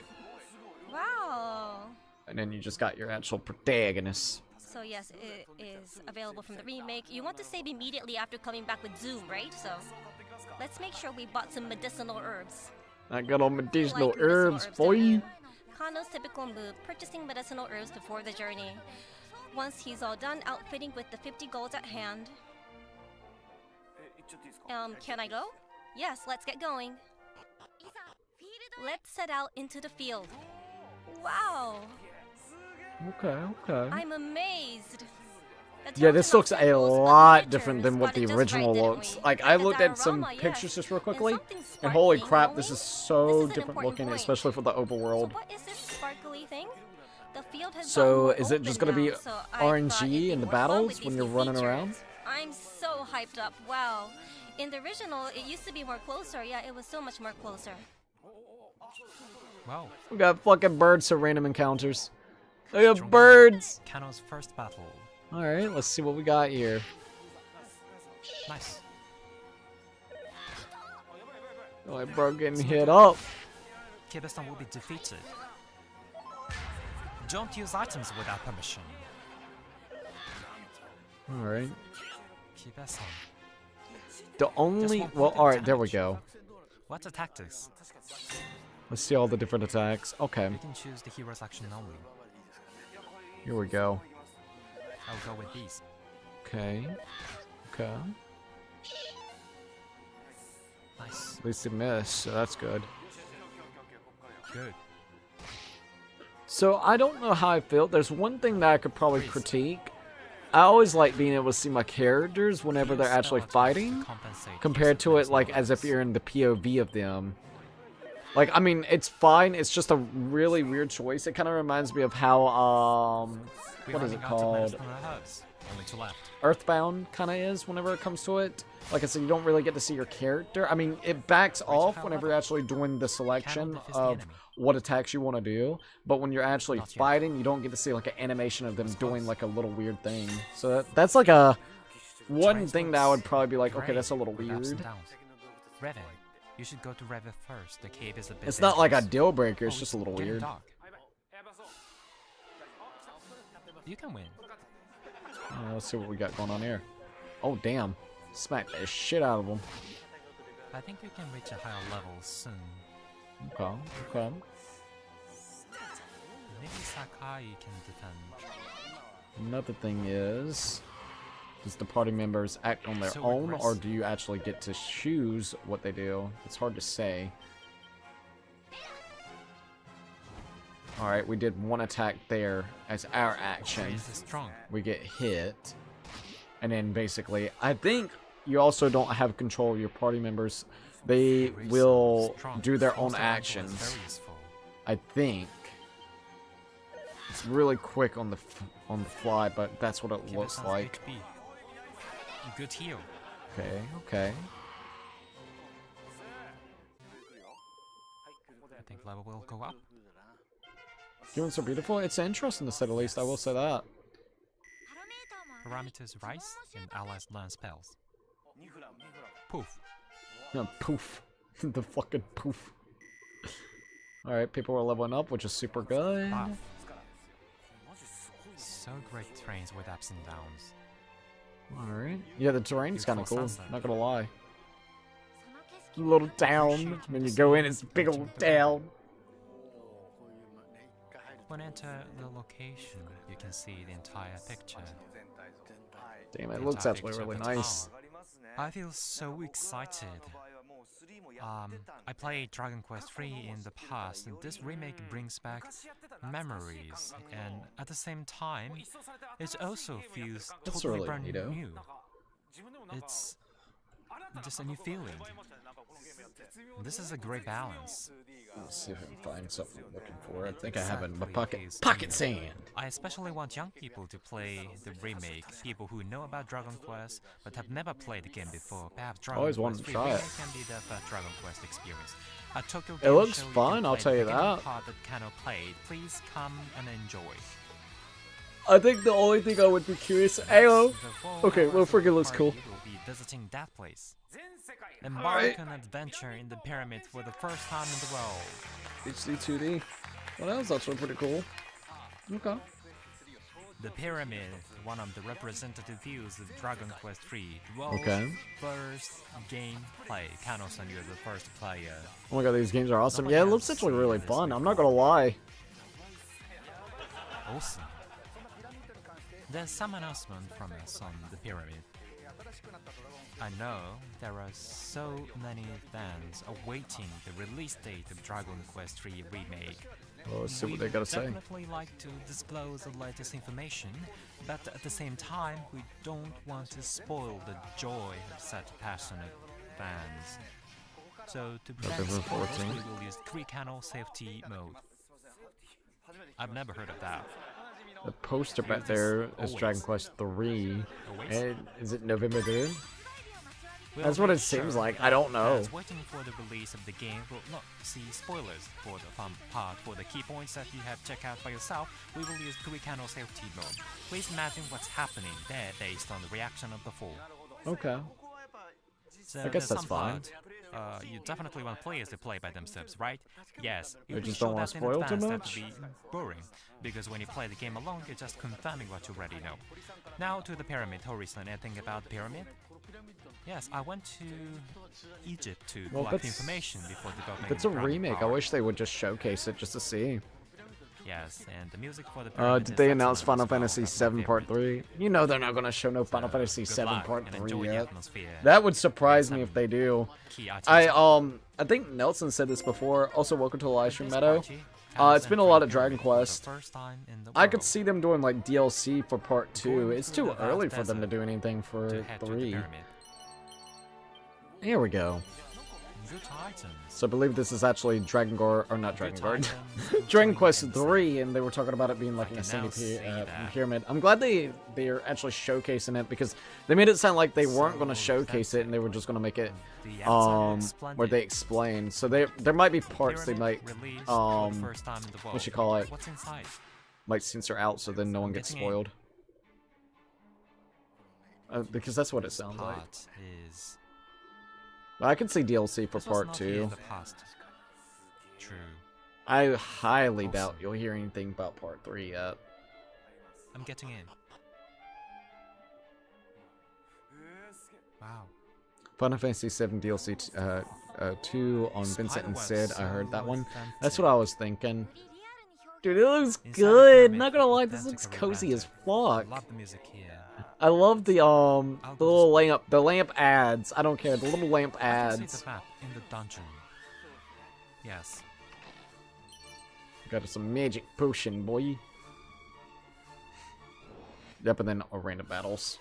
Speaker 3: Wow.
Speaker 2: And then you just got your actual protagonist.
Speaker 3: So yes, it is available from the remake. You want to save immediately after coming back with Zoom, right? So let's make sure we bought some medicinal herbs.
Speaker 2: I got all medicinal
Speaker 3: Like
Speaker 2: herbs,
Speaker 3: don't
Speaker 2: boy.
Speaker 3: you? Kano's typical move, purchasing medicinal herbs before the journey. Once he's all done outfitting with the 50 golds at hand. Can I go? Yes, let's get going. Let's set out into the field. Wow,
Speaker 2: Okay, okay.
Speaker 3: I'm amazed. The
Speaker 2: Yeah,
Speaker 3: towns
Speaker 2: this
Speaker 3: are not
Speaker 2: looks a
Speaker 3: temples, but
Speaker 2: lot
Speaker 3: miniatures.
Speaker 2: different than what
Speaker 3: Got
Speaker 2: the
Speaker 3: it just
Speaker 2: original
Speaker 3: right, didn't
Speaker 2: looks.
Speaker 3: we?
Speaker 2: Like, I
Speaker 3: the
Speaker 2: looked at some
Speaker 3: diorama,
Speaker 2: pictures
Speaker 3: yes.
Speaker 2: just real
Speaker 3: And
Speaker 2: quickly,
Speaker 3: something
Speaker 2: and holy
Speaker 3: sparkling,
Speaker 2: crap,
Speaker 3: no
Speaker 2: this
Speaker 3: way?
Speaker 2: is so
Speaker 3: This is an
Speaker 2: different
Speaker 3: important
Speaker 2: looking,
Speaker 3: point.
Speaker 2: especially for the open
Speaker 3: So
Speaker 2: world.
Speaker 3: what is this sparkly thing? The field has
Speaker 2: So,
Speaker 3: gotten more
Speaker 2: is it just
Speaker 3: open
Speaker 2: gonna be
Speaker 3: now, so I
Speaker 2: RNG
Speaker 3: thought it'd be
Speaker 2: in the
Speaker 3: more fun
Speaker 2: battles
Speaker 3: with
Speaker 2: when
Speaker 3: these
Speaker 2: you're
Speaker 3: new
Speaker 2: running
Speaker 3: features.
Speaker 2: around?
Speaker 3: I'm so hyped up. Wow. In the original, it used to be more closer. Yeah, it was so much more closer.
Speaker 1: Wow.
Speaker 2: We got fucking birds for random encounters. Look at birds!
Speaker 1: Kano's first battle.
Speaker 2: Alright, let's see what we got here.
Speaker 1: Nice.
Speaker 2: Oh, my bro getting hit up.
Speaker 1: Kibe-san will be defeated. Don't use items without permission.
Speaker 2: Alright.
Speaker 1: Kibe-san.
Speaker 2: The only...
Speaker 1: Just
Speaker 2: Well,
Speaker 1: one
Speaker 2: alright, there we
Speaker 1: damage.
Speaker 2: go.
Speaker 1: What's the tactics?
Speaker 2: Let's see all the different attacks. Okay,
Speaker 1: You can choose the hero's action only.
Speaker 2: here we go.
Speaker 1: I'll go with these.
Speaker 2: Okay. Okay.
Speaker 1: Nice.
Speaker 2: At least he missed, so that's good.
Speaker 1: Good.
Speaker 2: So I don't know how I feel. There's one thing that I could probably critique. I always like being able to see my characters whenever they're actually fighting, compared to it like as if you're in the POV of them. Like, I mean, it's fine. It's just a really weird choice. It kind of reminds me of how what is it called? Earthbound kind of is whenever it comes to it. Like I said, you don't really get to see your character. I mean, it backs off whenever you're actually doing the selection of what attacks you want to do. But when you're actually fighting, you don't get to see like an animation of them doing like a little weird thing. So that's like a one thing that I would probably be like, okay, that's a little weird.
Speaker 1: Reve, you should go to Reve first. The cave is a bit
Speaker 2: It's not like a deal breaker. It's just a little weird.
Speaker 1: You can win.
Speaker 2: Let's see what we got going on here. Oh, damn. Smack the shit out of them.
Speaker 1: I think you can reach a higher level soon.
Speaker 2: Okay, okay.
Speaker 1: Maybe Sakai can defend.
Speaker 2: Another thing is, does the party members act on their own, or do you actually get to choose what they do? It's hard to say. Alright, we did one attack there as our action. We get hit. And then basically, I think you also don't have control of your party members. They will do their own actions. I think. It's really quick on the fly, but that's what it looks like.
Speaker 1: Good heal.
Speaker 2: Okay, okay.
Speaker 1: I think level will go up.
Speaker 2: Humans are beautiful. It's interesting to say the least. I will say that.
Speaker 1: Parameters rise and allies learn spells. Poof.
Speaker 2: No, poof. The fucking poof. Alright, people are leveling up, which is super good.
Speaker 1: Wow. So great terrains with ups and downs.
Speaker 2: Alright. Yeah, the terrain's kind of cool. Not gonna lie. Little town. When you go in, it's a big old town.
Speaker 1: When enter the location, you can see the entire picture.
Speaker 2: Damn, it looks actually really nice.
Speaker 1: I feel so excited. I played Dragon Quest III in the past, and this remake brings back memories, and at the same time, it also feels totally
Speaker 2: really
Speaker 1: brand
Speaker 2: neato.
Speaker 1: new. It's just a new feeling. This is a great balance.
Speaker 2: Let's see if I can find something I'm looking for. I think I have it in my pocket. Pocket sand!
Speaker 1: I especially want young people to play the remake. People who know about Dragon Quest but have never played the game before. Perhaps Dragon
Speaker 2: Always
Speaker 1: Quest
Speaker 2: wanted to
Speaker 1: 3
Speaker 2: try
Speaker 1: remake
Speaker 2: it.
Speaker 1: can be the first Dragon Quest experience. At Tokyo
Speaker 2: It
Speaker 1: Game
Speaker 2: looks
Speaker 1: Show, you
Speaker 2: fun,
Speaker 1: can
Speaker 2: I'll
Speaker 1: play
Speaker 2: tell
Speaker 1: the
Speaker 2: you
Speaker 1: beginning
Speaker 2: that.
Speaker 1: part that Kano played. Please come and enjoy.
Speaker 2: I think the only thing I would be curious. Ayo!
Speaker 1: The full
Speaker 2: Okay, well,
Speaker 1: hours of
Speaker 2: friggin' looks
Speaker 1: party
Speaker 2: cool.
Speaker 1: will be visiting that place. Embark on an adventure in the pyramids for the first time in the world.
Speaker 2: HD 2D. Well, that was actually pretty cool. Okay.
Speaker 1: The pyramid, one of the representative views of Dragon Quest III, the world's
Speaker 2: Okay.
Speaker 1: first gameplay. Kano-san, you're the first player.
Speaker 2: Oh my god, these games are awesome. Yeah, it looks actually really fun. I'm not gonna lie.
Speaker 1: Awesome. There's some announcement from us on the pyramid. I know there are so many fans awaiting the release date of Dragon Quest III Remake.
Speaker 2: Well, let's see what they gotta say.
Speaker 1: We definitely like to disclose the latest information, but at the same time, we don't want to spoil the joy of such passionate fans. So to prevent
Speaker 2: November
Speaker 1: spoilers,
Speaker 2: 14th.
Speaker 1: we will use 3-channel safety mode. I've never heard of that.
Speaker 2: The poster back there is Dragon Quest 3. And is it November 3rd?
Speaker 1: We'll
Speaker 2: That's what
Speaker 1: make
Speaker 2: it seems
Speaker 1: sure
Speaker 2: like.
Speaker 1: that
Speaker 2: I don't know.
Speaker 1: fans waiting for the release of the game will not see spoilers for the fun part. For the key points that you have checked out by yourself, we will use 3-channel safety mode. Please imagine what's happening there based on the reaction of the four.
Speaker 2: Okay.
Speaker 1: So
Speaker 2: I guess
Speaker 1: there's
Speaker 2: that's
Speaker 1: some
Speaker 2: fine.
Speaker 1: part, you definitely want players to play by themselves, right? Yes.
Speaker 2: They
Speaker 1: If we
Speaker 2: just
Speaker 1: show
Speaker 2: don't wanna
Speaker 1: that in
Speaker 2: spoil too
Speaker 1: advance, that
Speaker 2: much?
Speaker 1: would be boring, because when you play the game alone, you're just confirming what you already know. Now to the pyramid. Horizon, anything about the pyramid? Yes, I went to Egypt to
Speaker 2: Well,
Speaker 1: collect
Speaker 2: that's-
Speaker 1: information before developing
Speaker 2: If it's a
Speaker 1: the graphic
Speaker 2: remake, I
Speaker 1: power.
Speaker 2: wish they would just showcase it just to see.
Speaker 1: Yes, and the music for the pyramid
Speaker 2: did they
Speaker 1: is
Speaker 2: announce
Speaker 1: excellent
Speaker 2: Final
Speaker 1: as well.
Speaker 2: Fantasy
Speaker 1: That's my
Speaker 2: 7 Part
Speaker 1: favorite.
Speaker 2: 3? You know they're not gonna show no Final Fantasy
Speaker 1: Good
Speaker 2: 7
Speaker 1: luck
Speaker 2: Part
Speaker 1: and
Speaker 2: 3
Speaker 1: enjoy the
Speaker 2: yet.
Speaker 1: atmosphere.
Speaker 2: That would surprise
Speaker 1: Some
Speaker 2: me if they do.
Speaker 1: key items
Speaker 2: I think Nelson said this before. Also, welcome to the live stream,
Speaker 1: This
Speaker 2: Meadow.
Speaker 1: party has
Speaker 2: It's been a
Speaker 1: entered
Speaker 2: lot of
Speaker 1: the
Speaker 2: Dragon
Speaker 1: pyramid for the
Speaker 2: Quest.
Speaker 1: first time in the
Speaker 2: I could
Speaker 1: world.
Speaker 2: see them doing like DLC for Part 2.
Speaker 1: Going
Speaker 2: It's
Speaker 1: through
Speaker 2: too
Speaker 1: the
Speaker 2: early
Speaker 1: vast
Speaker 2: for them to
Speaker 1: desert
Speaker 2: do anything
Speaker 1: to
Speaker 2: for
Speaker 1: head to the
Speaker 2: 3.
Speaker 1: pyramid.
Speaker 2: Here we go.
Speaker 1: Good items.
Speaker 2: So I believe this is actually Dragon Guard, or not Dragon
Speaker 1: Good
Speaker 2: Guard,
Speaker 1: items,
Speaker 2: Dragon
Speaker 1: enjoying
Speaker 2: Quest
Speaker 1: inside.
Speaker 2: 3, and they were talking about it being like
Speaker 1: I
Speaker 2: an
Speaker 1: can
Speaker 2: ascending
Speaker 1: now see that.
Speaker 2: pyramid. I'm glad they're actually showcasing it, because they made it sound like they weren't going to
Speaker 1: So
Speaker 2: showcase it, and they were just going to make it
Speaker 1: The outside is
Speaker 2: where
Speaker 1: splendid.
Speaker 2: they explain. So there might be parts they might
Speaker 1: Pyramid released for the
Speaker 2: um,
Speaker 1: first time in the world.
Speaker 2: what you call it?
Speaker 1: What's inside?
Speaker 2: censor out so then no one gets
Speaker 1: Getting in.
Speaker 2: spoiled. Because that's what it sounds like.
Speaker 1: Part is
Speaker 2: I can see DLC for
Speaker 1: this was
Speaker 2: Part
Speaker 1: not here in
Speaker 2: 2.
Speaker 1: the past. True.
Speaker 2: I highly
Speaker 1: Awesome.
Speaker 2: doubt you'll hear anything about Part 3 yet.
Speaker 1: I'm getting in. Wow.
Speaker 2: Final Fantasy 7 DLC 2 on Vincent and Sid. I heard that one. That's what
Speaker 1: I
Speaker 2: I was thinking. Dude, it looks
Speaker 1: Inside the
Speaker 2: good.
Speaker 1: pyramid,
Speaker 2: Not gonna lie, this
Speaker 1: authentic
Speaker 2: looks cozy as
Speaker 1: romantic.
Speaker 2: fuck.
Speaker 1: love the music here.
Speaker 2: I love the
Speaker 1: go
Speaker 2: little
Speaker 1: this way.
Speaker 2: lamp, the lamp ads. I don't care. The little lamp
Speaker 1: I can see
Speaker 2: ads.
Speaker 1: the map in the dungeon. Yes.
Speaker 2: Got some magic potion, boy. Yep, and then random battles.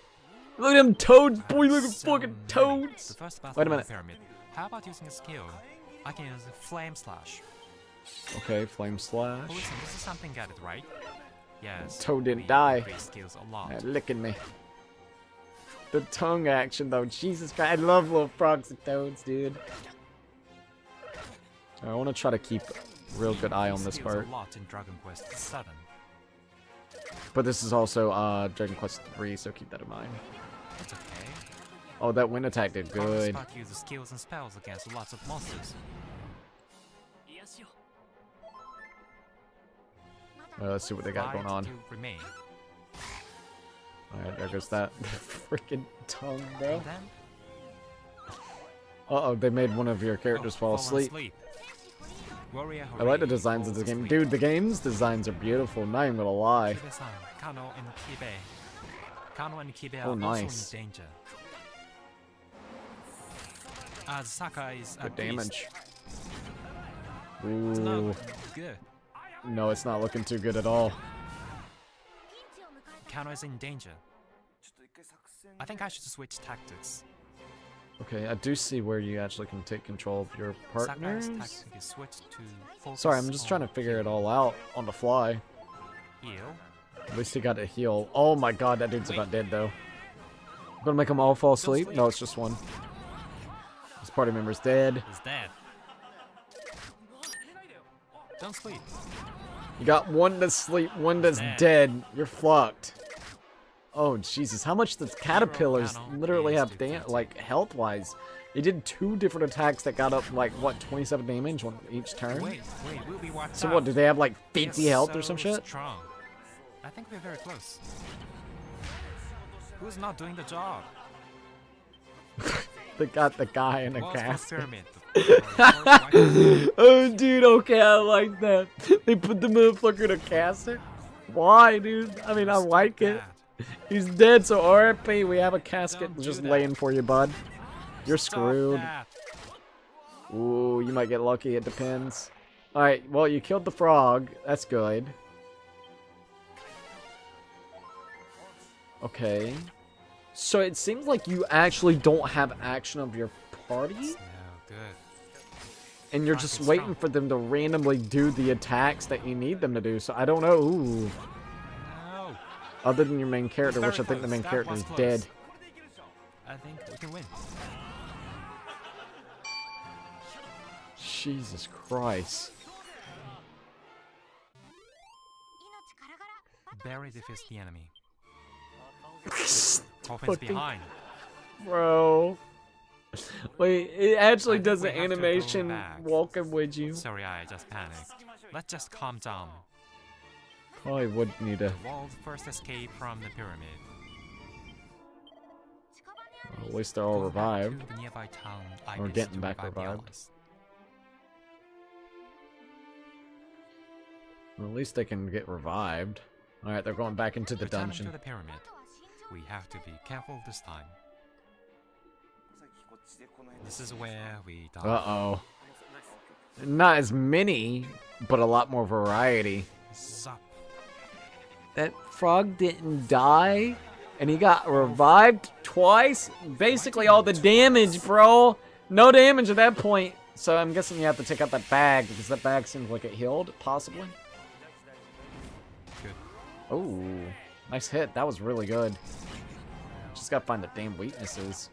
Speaker 2: Look at them toads, boy. Look at
Speaker 1: So
Speaker 2: fucking
Speaker 1: many.
Speaker 2: toads.
Speaker 1: The first battle
Speaker 2: Wait a
Speaker 1: in the
Speaker 2: minute.
Speaker 1: pyramid. How about using a skill? I can use a flame slash.
Speaker 2: Okay, flame slash.
Speaker 1: Oh, listen, this is something got it right. Yes.
Speaker 2: Toad didn't
Speaker 1: we
Speaker 2: die.
Speaker 1: increase skills a lot.
Speaker 2: Licking me. The tongue action, though. Jesus Christ. I love little frogs and toads, dude. I want to try to keep a real good eye on this
Speaker 1: Skills
Speaker 2: part.
Speaker 1: a lot in Dragon Quest 7.
Speaker 2: But this is also Dragon Quest 3, so keep that in mind.
Speaker 1: It's okay.
Speaker 2: Oh, that wind attack did good.
Speaker 1: Spark uses skills and spells against lots of monsters.
Speaker 2: Let's see what they got going on.
Speaker 1: To remain.
Speaker 2: Alright, there goes that freaking tongue, bro.
Speaker 1: And then
Speaker 2: Uh-oh, they made one of your characters fall asleep.
Speaker 1: Warrior
Speaker 2: I like the
Speaker 1: Hooray
Speaker 2: designs of
Speaker 1: falls
Speaker 2: the game.
Speaker 1: asleep.
Speaker 2: Dude, the game's designs are beautiful, not even gonna lie.
Speaker 1: Kibe-san, Kano, and Kibe. Kano and Kibe
Speaker 2: Oh,
Speaker 1: are
Speaker 2: nice.
Speaker 1: also in danger. As Saka is
Speaker 2: Good
Speaker 1: at least.
Speaker 2: damage.
Speaker 1: It's not
Speaker 2: Ooh.
Speaker 1: good.
Speaker 2: No, it's not looking too good at all.
Speaker 1: Kano is in danger. I think I should switch tactics.
Speaker 2: Okay, I do see where you actually can take control of your
Speaker 1: Sakai's
Speaker 2: partners.
Speaker 1: tactic is switched to focus
Speaker 2: Sorry, I'm just trying to
Speaker 1: on
Speaker 2: figure it all out on the fly.
Speaker 1: heal.
Speaker 2: At least he got a heal. Oh my god, that dude's about dead though. Gonna make them all fall asleep? No, it's just one. This party member's dead.
Speaker 1: He's dead. Don't sleep.
Speaker 2: You got one that's asleep, one that's dead. You're fucked. Oh Jesus, how much does caterpillars
Speaker 1: Kano
Speaker 2: literally
Speaker 1: is
Speaker 2: have
Speaker 1: defeated.
Speaker 2: like health wise? He did 2 different attacks that got up like what 27 damage on each turn.
Speaker 1: Wait, we'll be wiped
Speaker 2: So
Speaker 1: out.
Speaker 2: what? Do they have like
Speaker 1: He
Speaker 2: 50
Speaker 1: is
Speaker 2: health or
Speaker 1: so
Speaker 2: some shit?
Speaker 1: Strong. I think we're very close. Who's not doing the job?
Speaker 2: They got the guy in a
Speaker 1: Walls for
Speaker 2: cast.
Speaker 1: pyramid.
Speaker 2: Oh, dude, okay, I like that. They put the motherfucker in a casket. Why, dude? I mean, I like it. He's dead, so RIP. We have a casket
Speaker 1: Don't do
Speaker 2: just
Speaker 1: that.
Speaker 2: laying for you, bud. You're
Speaker 1: Stop
Speaker 2: screwed.
Speaker 1: that.
Speaker 2: Ooh, you might get lucky. It depends. All right. Well, you killed the frog. That's good. Okay. So it seems like you actually don't have action of your party,
Speaker 1: No, good.
Speaker 2: and you're
Speaker 1: Frog
Speaker 2: just
Speaker 1: is
Speaker 2: waiting
Speaker 1: strong.
Speaker 2: for them to randomly do the attacks that you need them to do. So I don't know. Ooh.
Speaker 1: No.
Speaker 2: Other than your main character,
Speaker 1: Very
Speaker 2: which I think the
Speaker 1: close.
Speaker 2: main
Speaker 1: That
Speaker 2: character
Speaker 1: was
Speaker 2: is
Speaker 1: close.
Speaker 2: dead.
Speaker 1: I think we can win.
Speaker 2: Jesus Christ.
Speaker 1: Barely defeats the enemy. Offense
Speaker 2: Fucking-
Speaker 1: behind.
Speaker 2: Bro. Wait, it actually
Speaker 1: I think
Speaker 2: does
Speaker 1: we
Speaker 2: an
Speaker 1: have to go
Speaker 2: animation
Speaker 1: back.
Speaker 2: walking with you.
Speaker 1: Sorry, I just panicked. Let's just calm down.
Speaker 2: Probably would need a.
Speaker 1: The world's first escape from the pyramid.
Speaker 2: At least they're all
Speaker 1: Go back to
Speaker 2: revived.
Speaker 1: the nearby town
Speaker 2: Or
Speaker 1: Ibis
Speaker 2: getting
Speaker 1: to
Speaker 2: back
Speaker 1: revive the
Speaker 2: revived.
Speaker 1: allies.
Speaker 2: Well, at least they can get revived. Alright, they're going back into the
Speaker 1: Returning
Speaker 2: dungeon.
Speaker 1: to the pyramid. We have to be careful this time. This is where we die.
Speaker 2: Uh-oh. Not as many, but a lot more variety.
Speaker 1: Sup.
Speaker 2: That frog didn't die, and he got revived twice? Basically all the damage, bro. No damage at that point. So I'm guessing you have to take out that bag, because that bag seems like it healed, possibly.
Speaker 1: Good.
Speaker 2: Oh, nice hit. That was really good. Just gotta find the damn weaknesses.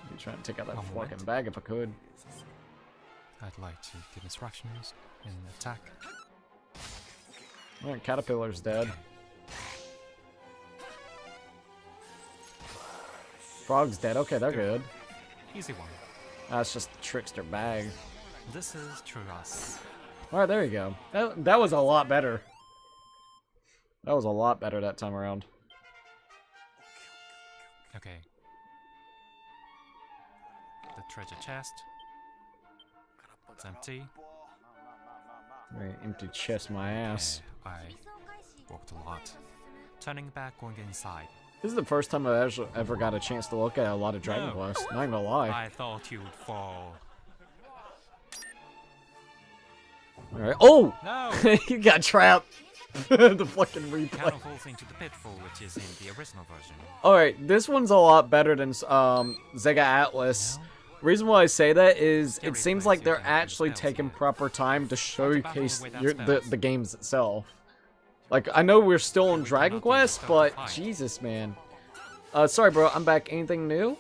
Speaker 2: I'd be trying to take out that
Speaker 1: One
Speaker 2: fucking
Speaker 1: moment.
Speaker 2: bag if I could.
Speaker 1: I'd like to give instructions in attack.
Speaker 2: Alright, Caterpillar's dead. Frog's dead. Okay, they're good.
Speaker 1: Easy one.
Speaker 2: That's just the trickster bag.
Speaker 1: This is true us.
Speaker 2: Alright, there you go. That was a lot better. That was a lot better that time around.
Speaker 1: Okay. The treasure chest. It's empty.
Speaker 2: Very empty chest, my ass.
Speaker 1: I walked a lot. Turning back, going inside.
Speaker 2: This is the first time I've ever got a chance to look at a lot of Dragon
Speaker 1: No.
Speaker 2: Quest. Not even gonna lie.
Speaker 1: I thought you'd fall.
Speaker 2: Alright. Oh!
Speaker 1: No!
Speaker 2: You got trapped. The fucking replay.
Speaker 1: Kind of falls into the pitfall which is in the original version.
Speaker 2: Alright, this one's a lot better than Sega Atlas.
Speaker 1: No?
Speaker 2: Reason why I say that is
Speaker 1: Every
Speaker 2: it seems
Speaker 1: place
Speaker 2: like
Speaker 1: you
Speaker 2: they're
Speaker 1: can do
Speaker 2: actually
Speaker 1: spells
Speaker 2: taking
Speaker 1: here.
Speaker 2: proper time to showcase
Speaker 1: without
Speaker 2: the
Speaker 1: spells.
Speaker 2: games itself. Like, I know we're still on
Speaker 1: We
Speaker 2: Dragon
Speaker 1: cannot use
Speaker 2: Quest,
Speaker 1: spell to
Speaker 2: but
Speaker 1: fight.
Speaker 2: Jesus, man. Sorry, bro, I'm back. Anything new?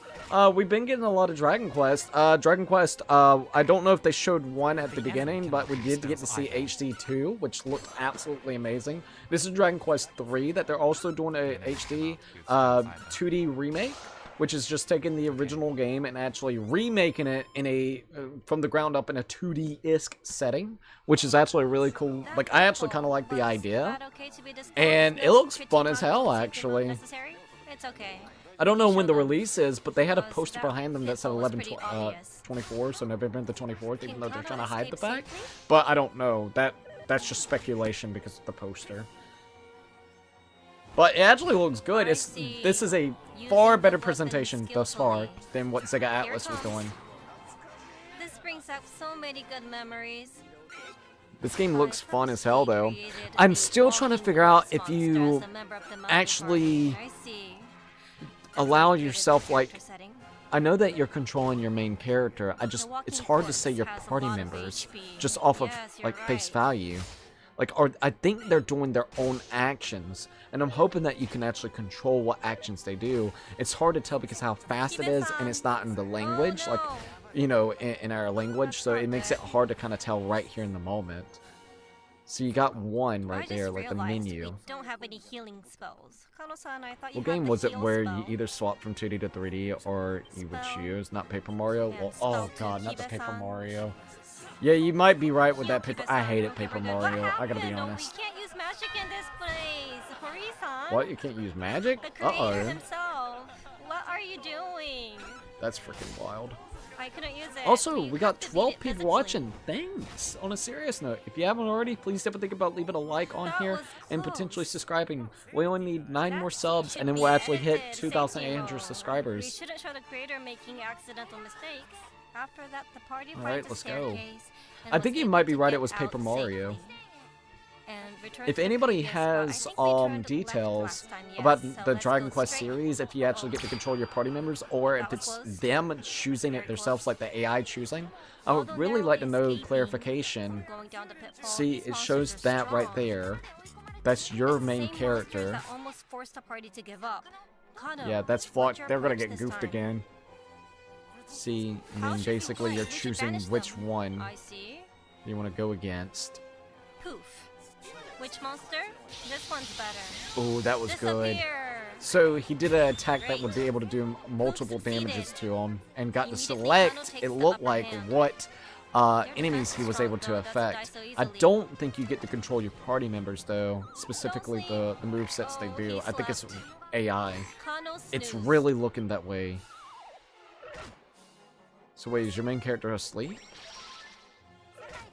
Speaker 2: We've been getting a lot of Dragon Quest. Dragon Quest, I don't know if they showed one at the beginning, but we did get to see HD2, which looked absolutely amazing. This is Dragon Quest 3 that they're also doing a HD 2D remake, which is just taking the original game and actually remaking it in a from the ground up in a 2D-esque setting, which is actually really cool. Like, I actually kind of like the idea, and it looks fun as hell, actually.
Speaker 3: It's okay.
Speaker 2: I don't know when the release is, but they had a poster behind them that said 11/24, so November the 24th, even though they're trying to hide the fact. But I don't know. That's just speculation because of the poster. But it actually looks good. This is a far better presentation thus far than what Sega Atlas was doing.
Speaker 3: This brings up so many good memories.
Speaker 2: This game looks fun as hell, though. I'm still trying to figure out if you actually allow yourself, like, I know that you're controlling your main character. It's hard to say your party members just off of, like, face value. Like, I think they're doing their own actions, and I'm hoping that you can actually control what actions they do. It's hard to tell because how fast it is, and it's not in the language, like, you know, in our language, so it makes it hard to kind of tell right here in the moment. So you got one right there, like the menu.
Speaker 3: We don't have any healing spells. Kano-san, I thought you
Speaker 2: What
Speaker 3: had
Speaker 2: game
Speaker 3: the
Speaker 2: was it
Speaker 3: heal
Speaker 2: where
Speaker 3: spell.
Speaker 2: you either swap from 2D to 3D or you would choose? Not Paper Mario? Well, oh god, not the Paper Mario. Yeah, you might be right with that Paper. I hated Paper Mario, I gotta be honest.
Speaker 3: We can't use magic in this place. Hori-san.
Speaker 2: What? You can't use magic?
Speaker 3: The creator
Speaker 2: Uh-oh.
Speaker 3: himself. What are you doing?
Speaker 2: That's freaking wild.
Speaker 3: I couldn't use it.
Speaker 2: Also, we got
Speaker 3: have to beat
Speaker 2: 12
Speaker 3: it
Speaker 2: people
Speaker 3: physically.
Speaker 2: watching. Thanks. On a serious note, if you haven't already, please definitely think about leaving a like on
Speaker 3: That
Speaker 2: here
Speaker 3: was
Speaker 2: and
Speaker 3: close.
Speaker 2: potentially subscribing. We only need 9 more
Speaker 3: That
Speaker 2: subs,
Speaker 3: should
Speaker 2: and then
Speaker 3: be
Speaker 2: we'll actually hit
Speaker 3: edited.
Speaker 2: 2,800
Speaker 3: Thank you. We
Speaker 2: subscribers.
Speaker 3: shouldn't show the creator making accidental mistakes. After that, the party
Speaker 2: All right,
Speaker 3: finds a
Speaker 2: let's go.
Speaker 3: staircase and
Speaker 2: I
Speaker 3: was
Speaker 2: think you
Speaker 3: able
Speaker 2: might be
Speaker 3: to
Speaker 2: right,
Speaker 3: get
Speaker 2: it was Paper
Speaker 3: out
Speaker 2: Mario.
Speaker 3: safely. And return
Speaker 2: If
Speaker 3: to the
Speaker 2: anybody
Speaker 3: previous spot. I
Speaker 2: has
Speaker 3: think we turned left
Speaker 2: details
Speaker 3: last time, yes,
Speaker 2: about
Speaker 3: so
Speaker 2: the
Speaker 3: let's
Speaker 2: Dragon
Speaker 3: go
Speaker 2: Quest
Speaker 3: straight.
Speaker 2: series, if you actually get to control your party members, or if
Speaker 3: That was
Speaker 2: it's
Speaker 3: close.
Speaker 2: them choosing it themselves, like the AI choosing, I would
Speaker 3: Although
Speaker 2: really like to know
Speaker 3: narrowly
Speaker 2: clarification.
Speaker 3: Going down the pitfall,
Speaker 2: See,
Speaker 3: these
Speaker 2: it
Speaker 3: monsters
Speaker 2: shows
Speaker 3: are
Speaker 2: that right
Speaker 3: strong.
Speaker 2: there. That's your
Speaker 3: It's the
Speaker 2: main
Speaker 3: same monsters
Speaker 2: character.
Speaker 3: that almost forced the party to give up. Kano,
Speaker 2: Yeah, that's
Speaker 3: what's
Speaker 2: fucked.
Speaker 3: your
Speaker 2: They're gonna
Speaker 3: approach
Speaker 2: get
Speaker 3: this
Speaker 2: goofed
Speaker 3: time?
Speaker 2: again. See, and
Speaker 3: How
Speaker 2: then
Speaker 3: should we
Speaker 2: basically
Speaker 3: play?
Speaker 2: you're
Speaker 3: We should
Speaker 2: choosing
Speaker 3: banish
Speaker 2: which
Speaker 3: them.
Speaker 2: one
Speaker 3: I see.
Speaker 2: you want to go against.
Speaker 3: Poof. Which monster? This one's better.
Speaker 2: Oh, that was good.
Speaker 3: Disappear.
Speaker 2: So he did an attack that would be
Speaker 3: Great.
Speaker 2: able to do multiple
Speaker 3: succeeded.
Speaker 2: damages to him, and got to
Speaker 3: Immediately,
Speaker 2: select.
Speaker 3: Kano takes
Speaker 2: It
Speaker 3: the
Speaker 2: looked
Speaker 3: upper
Speaker 2: like
Speaker 3: hand.
Speaker 2: what
Speaker 3: Your
Speaker 2: enemies he
Speaker 3: defense
Speaker 2: was
Speaker 3: strong,
Speaker 2: able to
Speaker 3: though, doesn't die
Speaker 2: affect.
Speaker 3: so
Speaker 2: I
Speaker 3: easily.
Speaker 2: don't think you get to control your party members though, specifically the movesets they
Speaker 3: Oh,
Speaker 2: do.
Speaker 3: he
Speaker 2: I think it's
Speaker 3: slept.
Speaker 2: AI.
Speaker 3: Kano
Speaker 2: It's
Speaker 3: snooze.
Speaker 2: really looking that way. So wait, is your main character asleep?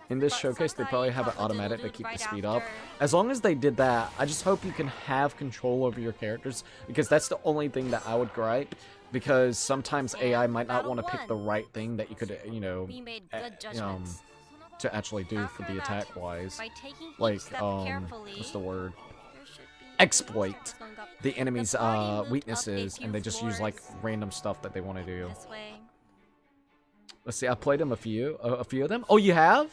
Speaker 2: In this showcase, they probably have it automatic to keep the speed up. As long as they did that, I just hope you can have control over your characters, because that's the only thing that I would gripe. Because sometimes AI might not want to pick the right thing that you could, you know, to actually do for the attack-wise. Like, what's the word? Exploit the enemy's weaknesses, and they just use like random stuff that they want to do. Let's see, I played them a few of them. Oh, you have?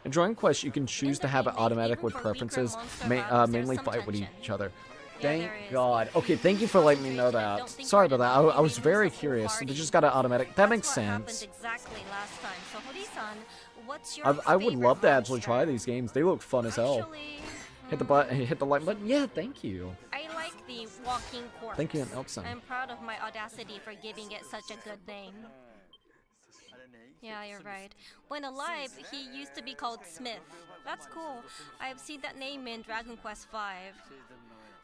Speaker 2: In Drawing Quest, you can choose to have it automatic with preferences, mainly fight with each other. Thank God. Okay, thank you for letting me know that. Sorry about that. I was very curious. So they just got it automatic. That makes sense. I would love to actually try these games. They look fun as hell. Hit the button, hit the like button. Yeah, thank you.
Speaker 3: I like the walking corpse.
Speaker 2: Thank you, Elkson.
Speaker 3: I'm proud of my audacity for giving it such a good name. Yeah, you're right. When alive, he used to be called Smith. That's cool. I've seen that name in Dragon Quest V.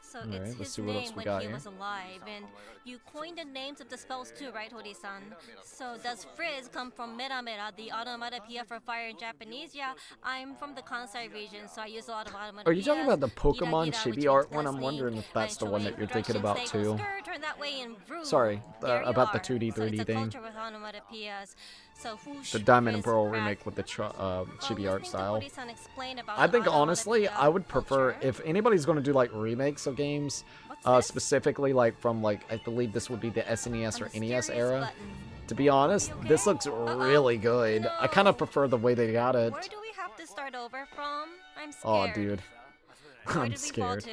Speaker 3: So it's his name when he was alive, and you coined the names of the spells too, right, Hori-san? So does Frizz come from Mera Mera, the automatopoeia for fire in Japanese? Yeah, I'm from the Kansai region, so I use a lot of automatopoeias.
Speaker 2: Are you talking about the Pokemon chibi art one? I'm wondering if that's the one that you're thinking about too. Sorry, about the 2D, 3D thing. The Diamond and Pearl remake with the chibi art style. I think honestly, I would prefer if anybody's going to do like remakes of games, specifically like from like I believe this would be the SNES or NES era. To be honest, this looks really good. I kind of prefer the way they got it.
Speaker 3: Where do we have to start over from? I'm scared.
Speaker 2: Oh, dude, I'm scared.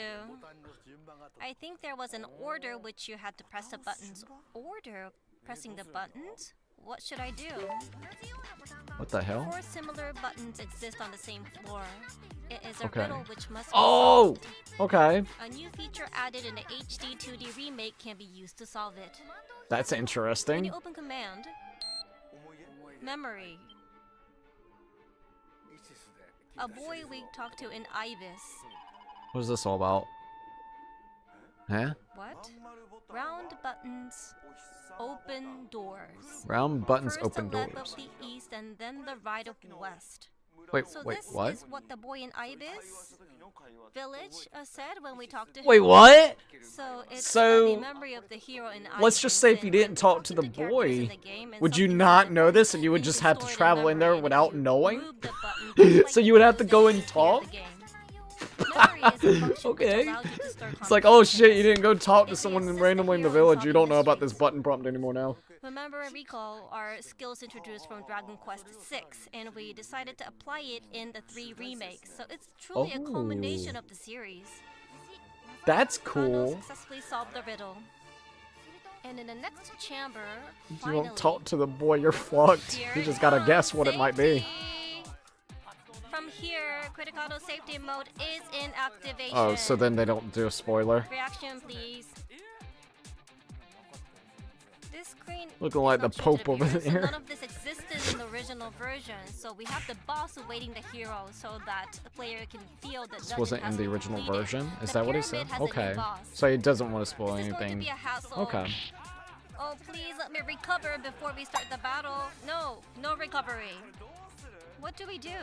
Speaker 3: I think there was an order which you had to press the buttons. Order pressing the buttons? What should I do?
Speaker 2: What the hell?
Speaker 3: 4 similar buttons exist on the same floor. It is a riddle which must be
Speaker 2: solved.
Speaker 3: Okay. A new feature added in the HD 2D remake can be used to solve it.
Speaker 2: That's interesting.
Speaker 3: When you open command, memory. A boy we talked to in Ibis.
Speaker 2: What is this all about? Huh?
Speaker 3: What? Round buttons open doors.
Speaker 2: Round buttons
Speaker 3: First
Speaker 2: open
Speaker 3: the left
Speaker 2: doors.
Speaker 3: of the east and then the right of west.
Speaker 2: Wait,
Speaker 3: so
Speaker 2: wait,
Speaker 3: this
Speaker 2: what?
Speaker 3: is what the boy in Ibis village said when we talked to him.
Speaker 2: Wait, what?
Speaker 3: So it's
Speaker 2: So,
Speaker 3: the memory of the hero in
Speaker 2: let's just say if you didn't talk to the boy, would you not know this and you would just have to travel in there without knowing? So you would have to go and talk? Okay. It's like, oh shit, you didn't go talk to someone randomly in the village. You don't know about this button prompt anymore now.
Speaker 3: Remember and recall are skills introduced from Dragon Quest VI, and we decided to apply it in the 3 remakes. So it's truly a culmination of the series.
Speaker 2: That's cool.
Speaker 3: Successfully solved the riddle. And in the next chamber,
Speaker 2: you don't talk to the boy, you're fucked. You just gotta guess what it might be.
Speaker 3: From here, critical auto safety mode is in activation.
Speaker 2: Oh, so then they don't do a spoiler.
Speaker 3: Reaction, please. This screen
Speaker 2: looking like the Pope over there.
Speaker 3: So none of this existed in the original version, so we have the boss awaiting the hero so that the player can feel that
Speaker 2: this wasn't in the original version. Is that what he said? Okay. So he doesn't want to spoil anything. Okay.
Speaker 3: Oh, please let me recover before we start the battle. No, no recovery. What do we do?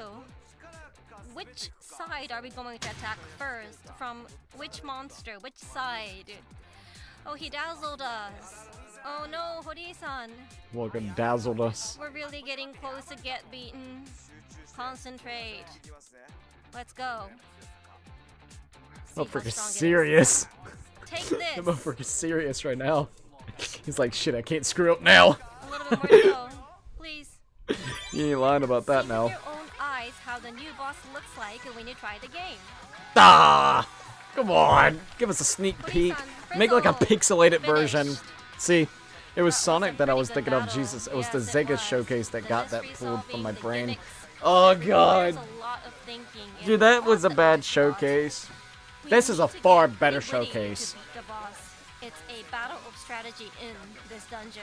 Speaker 3: Which side are we going to attack first? From which monster? Which side? Oh, he dazzled us. Oh no, Hori-san.
Speaker 2: Look, it dazzled us.
Speaker 3: We're really getting close to get beaten. Concentrate. Let's go.
Speaker 2: I'm freaking serious.
Speaker 3: Take this.
Speaker 2: I'm freaking serious right now. He's like, shit, I can't screw up now.
Speaker 3: A little bit more to go. Please.
Speaker 2: You ain't lying about that now.
Speaker 3: See with your own eyes how the new boss looks like when you try the game.
Speaker 2: Ah! Come on! Give us a sneak peek. Make like a pixelated version. See, it was Sonic that I was thinking of. Jesus, it was the Sega showcase that got that pulled from my brain. Oh god. Dude, that was a bad showcase. This is a far better showcase.
Speaker 3: It's a battle of strategy in this dungeon.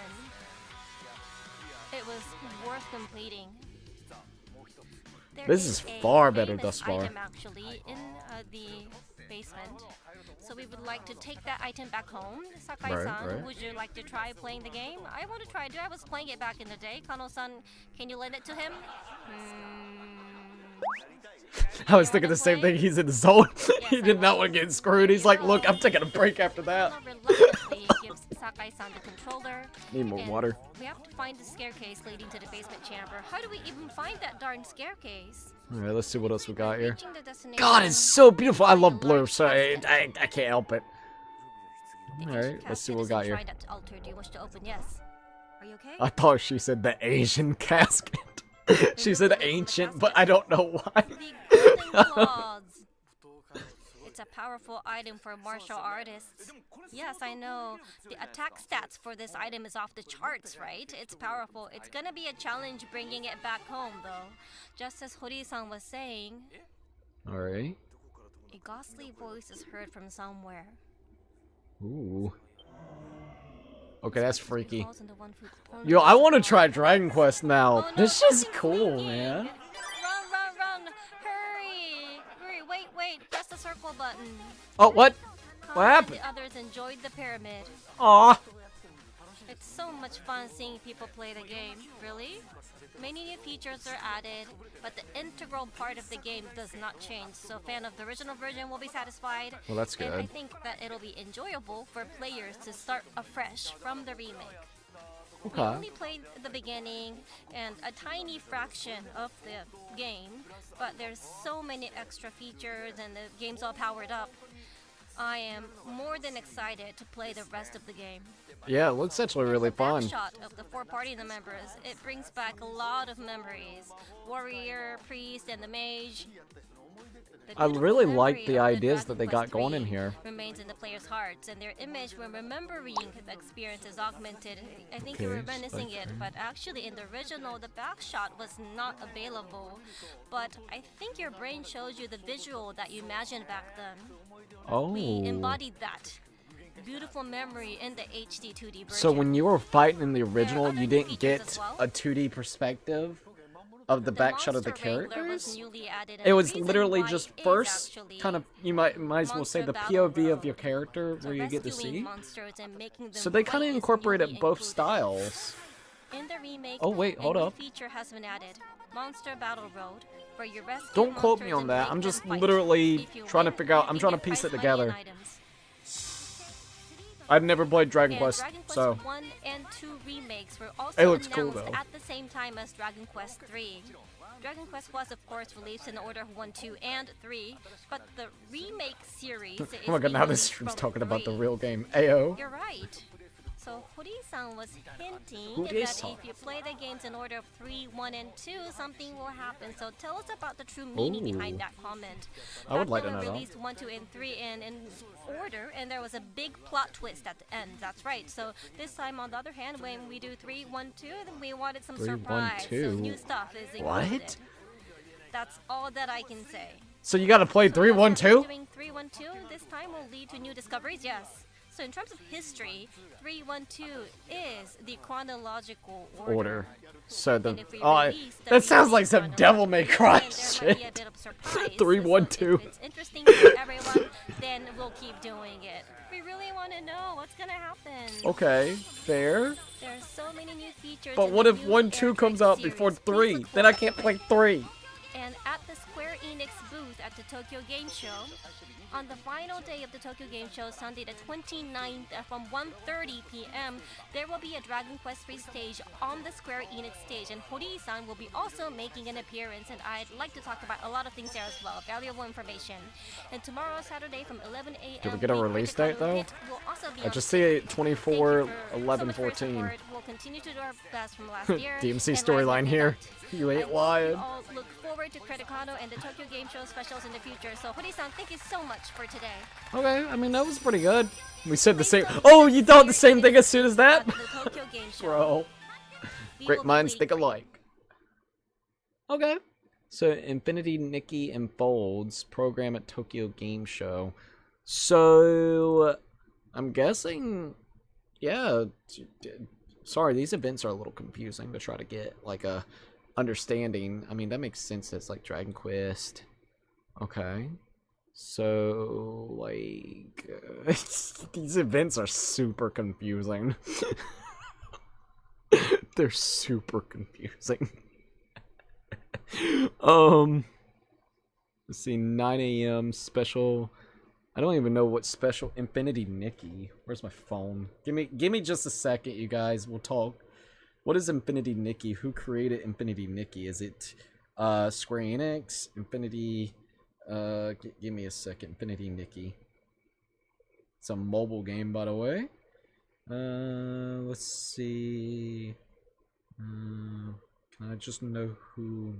Speaker 3: It was worth completing. There
Speaker 2: This is
Speaker 3: a
Speaker 2: far better
Speaker 3: famous
Speaker 2: thus far.
Speaker 3: item actually in the basement. So we would like to take that item back home. Sakai-san,
Speaker 2: Right.
Speaker 3: would you like to try playing the game? I want to try it. I was playing it back in the day. Kano-san, can you lend it to him?
Speaker 2: I was thinking the same thing. He's in the zone. He did not want to get screwed. He's like, look, I'm taking a break after that.
Speaker 3: Kano reluctantly gives Sakai-san the controller.
Speaker 2: Need more
Speaker 3: and
Speaker 2: water.
Speaker 3: We have to find the staircase leading to the basement chamber. How do we even find that darn staircase?
Speaker 2: Alright, let's see what else we got here.
Speaker 3: Reaching the destination,
Speaker 2: God, it's so beautiful. I love blue,
Speaker 3: large
Speaker 2: so
Speaker 3: casket.
Speaker 2: I can't help it.
Speaker 3: The
Speaker 2: Alright,
Speaker 3: ancient
Speaker 2: let's see
Speaker 3: casket
Speaker 2: what we
Speaker 3: is
Speaker 2: got here.
Speaker 3: enshrined at the altar. Do you wish to open? Yes. Are you okay?
Speaker 2: I thought she said the Asian casket. She said ancient, but I don't know why.
Speaker 3: The golden claws. It's a powerful item for martial artists. Yes, I know. The attack stats for this item is off the charts, right? It's powerful. It's gonna be a challenge bringing it back home, though. Just as Hori-san was saying,
Speaker 2: Alright.
Speaker 3: a ghostly voice is heard from somewhere.
Speaker 2: Ooh. Okay, that's freaky.
Speaker 3: Calls into one food.
Speaker 2: Yo, I want to try Dragon Quest now.
Speaker 3: Oh, no,
Speaker 2: This is
Speaker 3: it's
Speaker 2: cool,
Speaker 3: leaking.
Speaker 2: man.
Speaker 3: Run! Hurry! Wait! Press the circle button.
Speaker 2: Oh, what?
Speaker 3: Khan
Speaker 2: What
Speaker 3: and
Speaker 2: happened?
Speaker 3: The others enjoyed the pyramid.
Speaker 2: Aw.
Speaker 3: It's so much fun seeing people play the game. Really? Many new features are added, but the integral part of the game does not change. So fan of the original version will be satisfied.
Speaker 2: Well, that's
Speaker 3: And I
Speaker 2: good.
Speaker 3: think that it'll be enjoyable for players to start afresh from the remake. We
Speaker 2: Okay.
Speaker 3: only played the beginning and a tiny fraction of the game, but there's so many extra features and the game's all powered up. I am more than excited to play the rest of the game.
Speaker 2: Yeah, it looks actually really
Speaker 3: The
Speaker 2: fun.
Speaker 3: backshot of the 4 party members, it brings back a lot of memories. Warrior, priest, and the mage. The
Speaker 2: I
Speaker 3: beautiful
Speaker 2: really
Speaker 3: memory
Speaker 2: like the
Speaker 3: of
Speaker 2: ideas
Speaker 3: Dragon
Speaker 2: that they
Speaker 3: Quest
Speaker 2: got going in
Speaker 3: 3
Speaker 2: here.
Speaker 3: remains in the players' hearts, and their image when remembering the experience is augmented. I think you
Speaker 2: Okay,
Speaker 3: were reminiscing it,
Speaker 2: okay.
Speaker 3: but actually in the original, the backshot was not available. But I think your brain shows you the visual that you imagined back then.
Speaker 2: Oh.
Speaker 3: We embodied that beautiful memory in the HD 2D version.
Speaker 2: So when you were fighting in the original,
Speaker 3: other
Speaker 2: you
Speaker 3: new
Speaker 2: didn't
Speaker 3: features
Speaker 2: get
Speaker 3: as well.
Speaker 2: a 2D perspective of the backshot of the
Speaker 3: Monster Wrangler was
Speaker 2: characters?
Speaker 3: newly added, and
Speaker 2: It
Speaker 3: the
Speaker 2: was
Speaker 3: reason
Speaker 2: literally
Speaker 3: why
Speaker 2: just
Speaker 3: is
Speaker 2: first
Speaker 3: actually
Speaker 2: kind of, you might as well say
Speaker 3: Monster
Speaker 2: the
Speaker 3: Battle
Speaker 2: POV of
Speaker 3: Road.
Speaker 2: your character
Speaker 3: So
Speaker 2: where you get to
Speaker 3: rescuing
Speaker 2: see.
Speaker 3: monsters and making them
Speaker 2: So they kind
Speaker 3: fight
Speaker 2: of
Speaker 3: is
Speaker 2: incorporated
Speaker 3: newly
Speaker 2: both
Speaker 3: included.
Speaker 2: styles.
Speaker 3: In the remake,
Speaker 2: Oh, wait, hold
Speaker 3: a new
Speaker 2: up.
Speaker 3: feature has been added. Monster Battle Road, where you rescue
Speaker 2: Don't quote me
Speaker 3: monsters
Speaker 2: on
Speaker 3: and
Speaker 2: that.
Speaker 3: make
Speaker 2: I'm
Speaker 3: them
Speaker 2: just
Speaker 3: fight.
Speaker 2: literally
Speaker 3: If you
Speaker 2: trying to
Speaker 3: win,
Speaker 2: figure out.
Speaker 3: you
Speaker 2: I'm
Speaker 3: can
Speaker 2: trying to
Speaker 3: get
Speaker 2: piece it
Speaker 3: prize money and
Speaker 2: together.
Speaker 3: items.
Speaker 2: I've never played Dragon
Speaker 3: And
Speaker 2: Quest,
Speaker 3: Dragon Quest
Speaker 2: so
Speaker 3: 1 and 2 remakes were
Speaker 2: It
Speaker 3: also
Speaker 2: looks cool,
Speaker 3: announced
Speaker 2: though.
Speaker 3: at the same time as Dragon Quest 3. Dragon Quest was, of course, released in the order of 1, 2, and 3, but the remake series is
Speaker 2: oh my god, now
Speaker 3: being
Speaker 2: this
Speaker 3: released
Speaker 2: stream's
Speaker 3: from
Speaker 2: talking about the
Speaker 3: 3.
Speaker 2: real game. Ayo.
Speaker 3: You're right. So Hori-san was hinting that
Speaker 2: Hori-san.
Speaker 3: if you play the games in order of 3, 1, and 2, something will happen. So tell us about the true meaning
Speaker 2: Ooh.
Speaker 3: behind that comment.
Speaker 2: I would
Speaker 3: Back
Speaker 2: like
Speaker 3: then
Speaker 2: to
Speaker 3: we
Speaker 2: know that.
Speaker 3: released 1, 2, and 3 in order, and there was a big plot twist at the end. That's right. So this time, on the other hand, when we do 3, 1, 2, then we wanted some
Speaker 2: 3, 1,
Speaker 3: surprise. So
Speaker 2: 2.
Speaker 3: new stuff is
Speaker 2: What?
Speaker 3: included. That's all that I can say.
Speaker 2: So you gotta play 3, 1, 2?
Speaker 3: Doing 3, 1, 2 this time will lead to new discoveries, yes. So in terms of history, 3, 1, 2 is the chronological order.
Speaker 2: So the
Speaker 3: And if we
Speaker 2: oh,
Speaker 3: release the
Speaker 2: that sounds like
Speaker 3: remake
Speaker 2: some
Speaker 3: chronology,
Speaker 2: Devil May Cry
Speaker 3: then there might be a
Speaker 2: shit.
Speaker 3: bit of surprise.
Speaker 2: 3, 1,
Speaker 3: So
Speaker 2: 2.
Speaker 3: if it's interesting for everyone, then we'll keep doing it. We really want to know what's gonna happen.
Speaker 2: Okay, fair.
Speaker 3: There's so many new features.
Speaker 2: But
Speaker 3: in
Speaker 2: what
Speaker 3: the
Speaker 2: if
Speaker 3: new
Speaker 2: 1, 2
Speaker 3: Air
Speaker 2: comes
Speaker 3: Trike
Speaker 2: out before
Speaker 3: series. Please
Speaker 2: 3?
Speaker 3: look
Speaker 2: Then I
Speaker 3: forward
Speaker 2: can't
Speaker 3: to
Speaker 2: play
Speaker 3: it.
Speaker 2: 3.
Speaker 3: And at the Square Enix booth at the Tokyo Game Show, on the final day of the Tokyo Game Show, Sunday the 29th, from 1:30 p.m., there will be a Dragon Quest 3 stage on the Square Enix stage, and Hori-san will be also making an appearance, and I'd like to talk about a lot of things there as well, valuable information. And tomorrow, Saturday, from 11 a.m.
Speaker 2: Did we get a release date, though?
Speaker 3: Will also be
Speaker 2: I
Speaker 3: on
Speaker 2: just
Speaker 3: stage.
Speaker 2: see it
Speaker 3: Thank
Speaker 2: 24,
Speaker 3: you for
Speaker 2: 11,
Speaker 3: so much for your
Speaker 2: 14.
Speaker 3: support. We'll continue to do our best from last year.
Speaker 2: DMC
Speaker 3: and
Speaker 2: storyline
Speaker 3: last
Speaker 2: here.
Speaker 3: night.
Speaker 2: You
Speaker 3: I
Speaker 2: ain't
Speaker 3: hope
Speaker 2: lying.
Speaker 3: you all look forward to Criticano and the Tokyo Game Show specials in the future. So, Hori-san, thank you so much for today.
Speaker 2: Okay, I mean, that was pretty good. We said the same. Oh, you thought the same thing as soon as that?
Speaker 3: At the Tokyo Game Show.
Speaker 2: Bro.
Speaker 3: We
Speaker 2: Great
Speaker 3: will be
Speaker 2: minds
Speaker 3: waiting
Speaker 2: think
Speaker 3: for you.
Speaker 2: alike. Okay. So, Infinity Nikki unfolds program at Tokyo Game Show. So, I'm guessing, yeah. Sorry, these events are a little confusing to try to get like a understanding. I mean, that makes sense. That's like Dragon Quest. Okay. So, like, these events are super confusing. They're super confusing. Let's see, 9 a.m. special. I don't even know what special. Infinity Nikki. Where's my phone? Give me just a second, you guys. We'll talk. What is Infinity Nikki? Who created Infinity Nikki? Is it Square Enix? Infinity. Give me a second. Infinity Nikki. It's a mobile game, by the way. Let's see. Can I just know who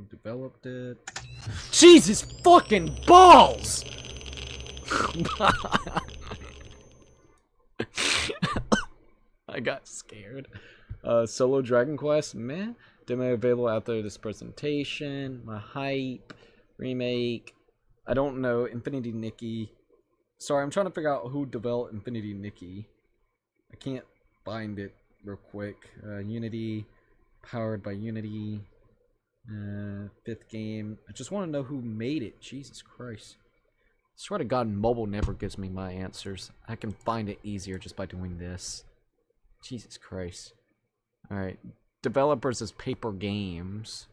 Speaker 2: developed it? Jesus fucking balls! I got scared. Solo Dragon Quest, meh. Demo available after this presentation. My hype. Remake. I don't know. Infinity Nikki. Sorry, I'm trying to figure out who developed Infinity Nikki. I can't find it real quick. Unity. Powered by Unity. 5th game. I just want to know who made it. Jesus Christ. I swear to God, mobile never gives me my answers. I can find it easier just by doing this. Jesus Christ. Alright. Developers is Paper Games.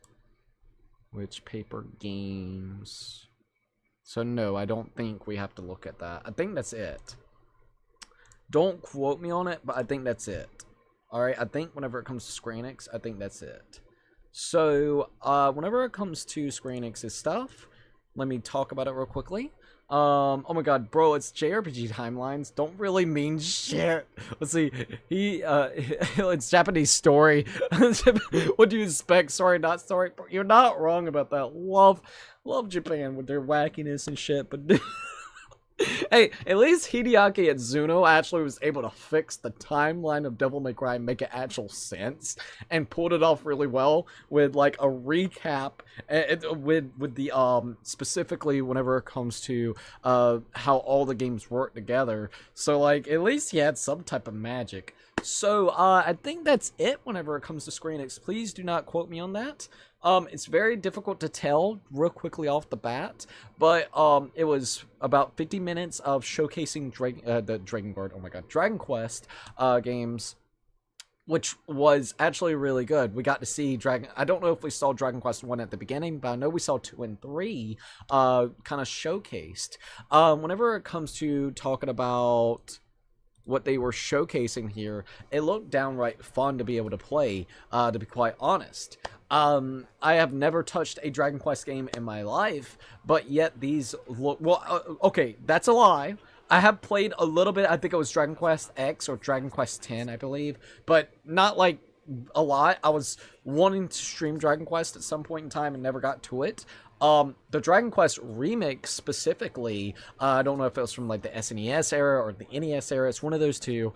Speaker 2: Which Paper Games? So no, I don't think we have to look at that. I think that's it. Don't quote me on it, but I think that's it. Alright, I think whenever it comes to Square Enix, I think that's it. So, whenever it comes to Square Enix's stuff, let me talk about it real quickly. Oh my god, bro, it's JRPG timelines. Don't really mean shit. Let's see. It's Japanese story. What do you expect? Sorry, not sorry. You're not wrong about that. Love Japan with their wackiness and shit, but hey, at least Hideaki Atsuno actually was able to fix the timeline of Devil May Cry and make it actual sense, and pulled it off really well with like a recap, with the specifically whenever it comes to how all the games work together. So like at least he had some type of magic. So I think that's it whenever it comes to Square Enix. Please do not quote me on that. It's very difficult to tell real quickly off the bat, but it was about 50 minutes of showcasing the Dragon Quest games, which was actually really good. We got to see I don't know if we saw Dragon Quest 1 at the beginning, but I know we saw 2 and 3 kind of showcased. Whenever it comes to talking about what they were showcasing here, it looked downright fun to be able to play, to be quite honest. I have never touched a Dragon Quest game in my life, but yet these look... Well, okay, that's a lie. I have played a little bit. I think it was Dragon Quest X or Dragon Quest X, I believe, but not like a lot. I was wanting to stream Dragon Quest at some point in time and never got to it. The Dragon Quest remake specifically, I don't know if it was from like the SNES era or the NES era. It's one of those two.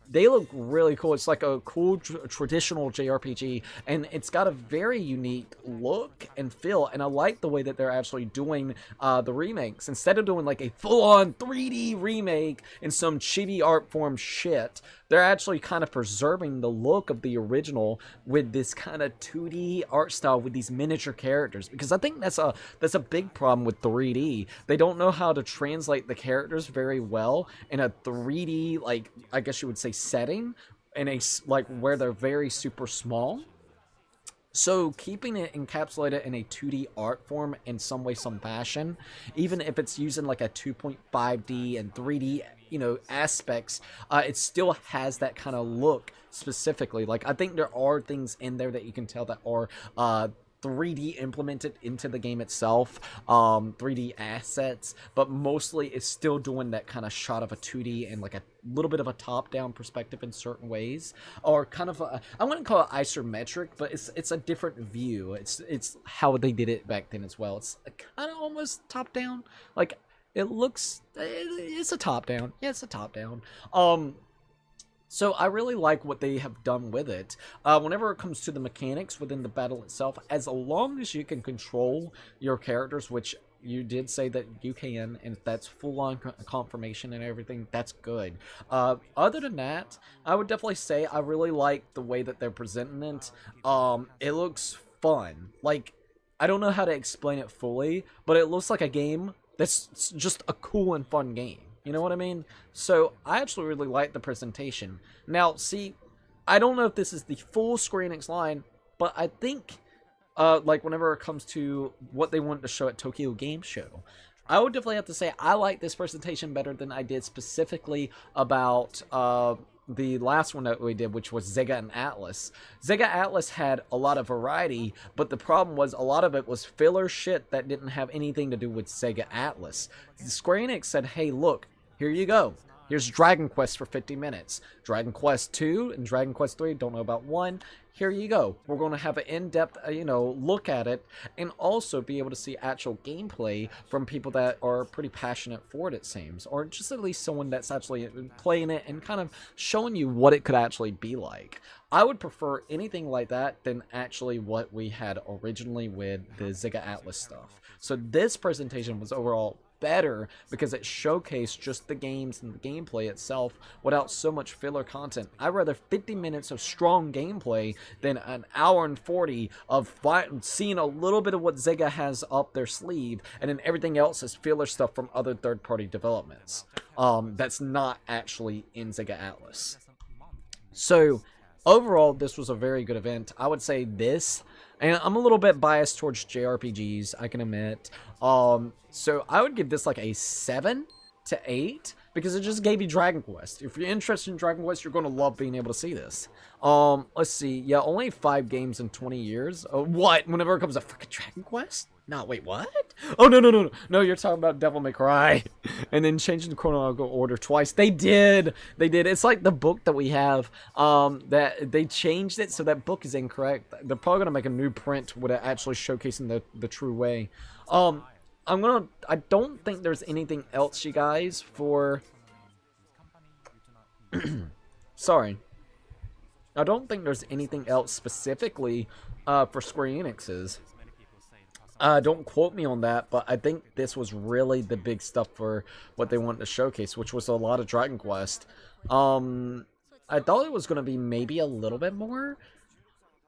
Speaker 2: They look really cool. It's like a cool traditional JRPG, and it's got a very unique look and feel, and I like the way that they're actually doing the remakes. Instead of doing like a full-on 3D remake in some chibi art form shit, they're actually kind of preserving the look of the original with this kind of 2D art style with these miniature characters, because I think that's a big problem with 3D. They don't know how to translate the characters very well in a 3D, like, I guess you would say, setting, in a like where they're very super small. So keeping it encapsulated in a 2D art form in some way, some fashion, even if it's using like a 2.5D and 3D, you know, aspects, it still has that kind of look specifically. Like, I think there are things in there that you can tell that are 3D implemented into the game itself, 3D assets, but mostly it's still doing that kind of shot of a 2D and like a little bit of a top-down perspective in certain ways, or kind of I wouldn't call it isometric, but it's a different view. It's how they did it back then as well. It's kind of almost top-down. Like, it looks, it's a top-down. Yeah, it's a top-down. So I really like what they have done with it. Whenever it comes to the mechanics within the battle itself, as long as you can control your characters, which you did say that you can, and that's full-on confirmation and everything, that's good. Other than that, I would definitely say I really like the way that they're presenting it. It looks fun. Like, I don't know how to explain it fully, but it looks like a game that's just a cool and fun game. You know what I mean? So, I actually really like the presentation. Now, see, I don't know if this is the full Square Enix line, but I think, like, whenever it comes to what they wanted to show at Tokyo Game Show, I would definitely have to say I like this presentation better than I did specifically about, the last one that we did, which was Sega and Atlas. Sega Atlas had a lot of variety, but the problem was a lot of it was filler shit that didn't have anything to do with Sega Atlas. Square Enix said, hey, look, here you go. Here's Dragon Quest for 50 minutes. Dragon Quest 2 and Dragon Quest 3, don't know about 1. Here you go. We're going to have an in-depth, look at it, and also be able to see actual gameplay from people that are pretty passionate for it seems. Or just at least someone that's actually playing it and kind of showing you what it could actually be like. I would prefer anything like that than actually what we had originally with the Sega Atlas stuff. So this presentation was overall better because it showcased just the games and the gameplay itself without so much filler content. I'd rather 50 minutes of strong gameplay than an hour and 40 of seeing a little bit of what Sega has up their sleeve, and then everything else is filler stuff from other third-party developments that's not actually in Sega Atlas. So overall, this was a very good event. I would say this, and I'm a little bit biased towards JRPGs, I can admit. So I would give this like a 7 to 8 because it just gave you Dragon Quest. If you're interested in Dragon Quest, you're going to love being able to see this. Let's see. Yeah, only 5 games in 20 years. What? Whenever it comes to freaking Dragon Quest? No, wait, what? Oh, no. No, you're talking about Devil May Cry. And then changing the chronological order twice. They did. It's like the book that we have, that they changed it, so that book is incorrect. They're probably going to make a new print with it actually showcasing the true way. I don't think there's anything else, you guys, for... Sorry. I don't think there's anything else specifically, for Square Enix's. Don't quote me on that, but I think this was really the big stuff for what they wanted to showcase, which was a lot of Dragon Quest. I thought it was going to be maybe a little bit more,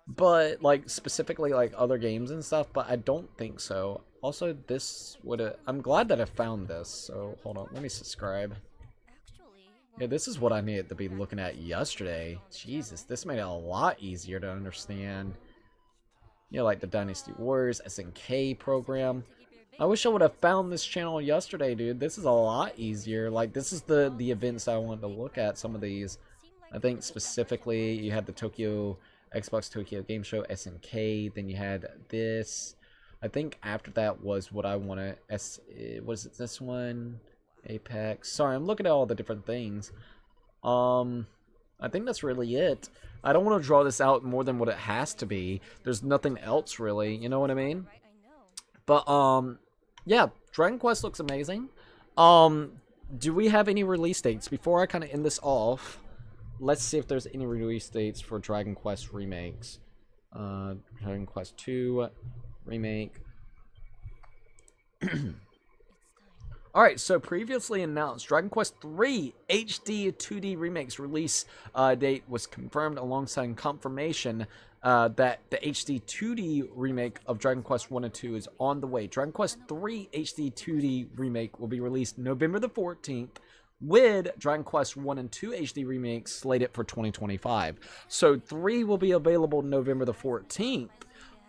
Speaker 2: but, like, specifically, like, other games and stuff, but I don't think so. Also, this would I'm glad that I found this, so hold on, let me subscribe. Yeah, this is what I needed to be looking at yesterday. Jesus, this made it a lot easier to understand. You know, like the Dynasty Warriors SNK program. I wish I would have found this channel yesterday, dude. This is a lot easier. Like, this is the events I wanted to look at, some of these. I think specifically, you had the Xbox Tokyo Game Show, SNK, then you had this. I think after that was what I wanted. Was it this one? Apex. Sorry, I'm looking at all the different things. I think that's really it. I don't want to draw this out more than what it has to be. There's nothing else really, you know what I mean? But, yeah, Dragon Quest looks amazing. Do we have any release dates? Before I kind of end this off, let's see if there's any release dates for Dragon Quest remakes. Dragon Quest 2 remake. Alright, so previously announced Dragon Quest 3 HD 2D Remakes release date was confirmed alongside confirmation that the HD 2D remake of Dragon Quest 1 and 2 is on the way. Dragon Quest 3 HD 2D remake will be released November the 14th, with Dragon Quest 1 and 2 HD remakes slated for 2025. So 3 will be available November the 14th.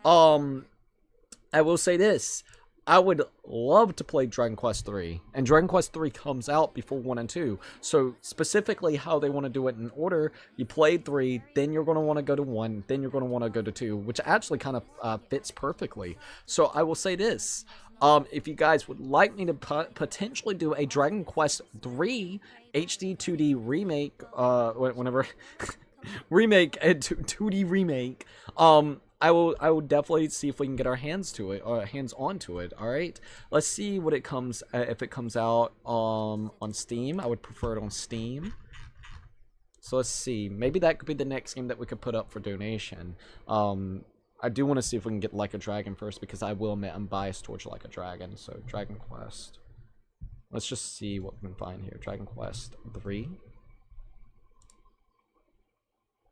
Speaker 2: I will say this. I would love to play Dragon Quest 3, and Dragon Quest 3 comes out before 1 and 2, so specifically how they want to do it in order, you play 3, then you're going to want to go to 1, then you're going to want to go to 2, which actually kind of fits perfectly. So I will say this, if you guys would like me to potentially do a Dragon Quest 3 HD 2D remake, whenever, remake, 2D remake, I will definitely see if we can get our hands onto it. All right, let's see what it comes if it comes out on Steam. I would prefer it on Steam. So let's see. Maybe that could be the next game that we could put up for donation. I do want to see if we can get Like a Dragon first, because I will admit I'm biased towards Like a Dragon. So Dragon Quest. Let's just see what we can find here. Dragon Quest 3.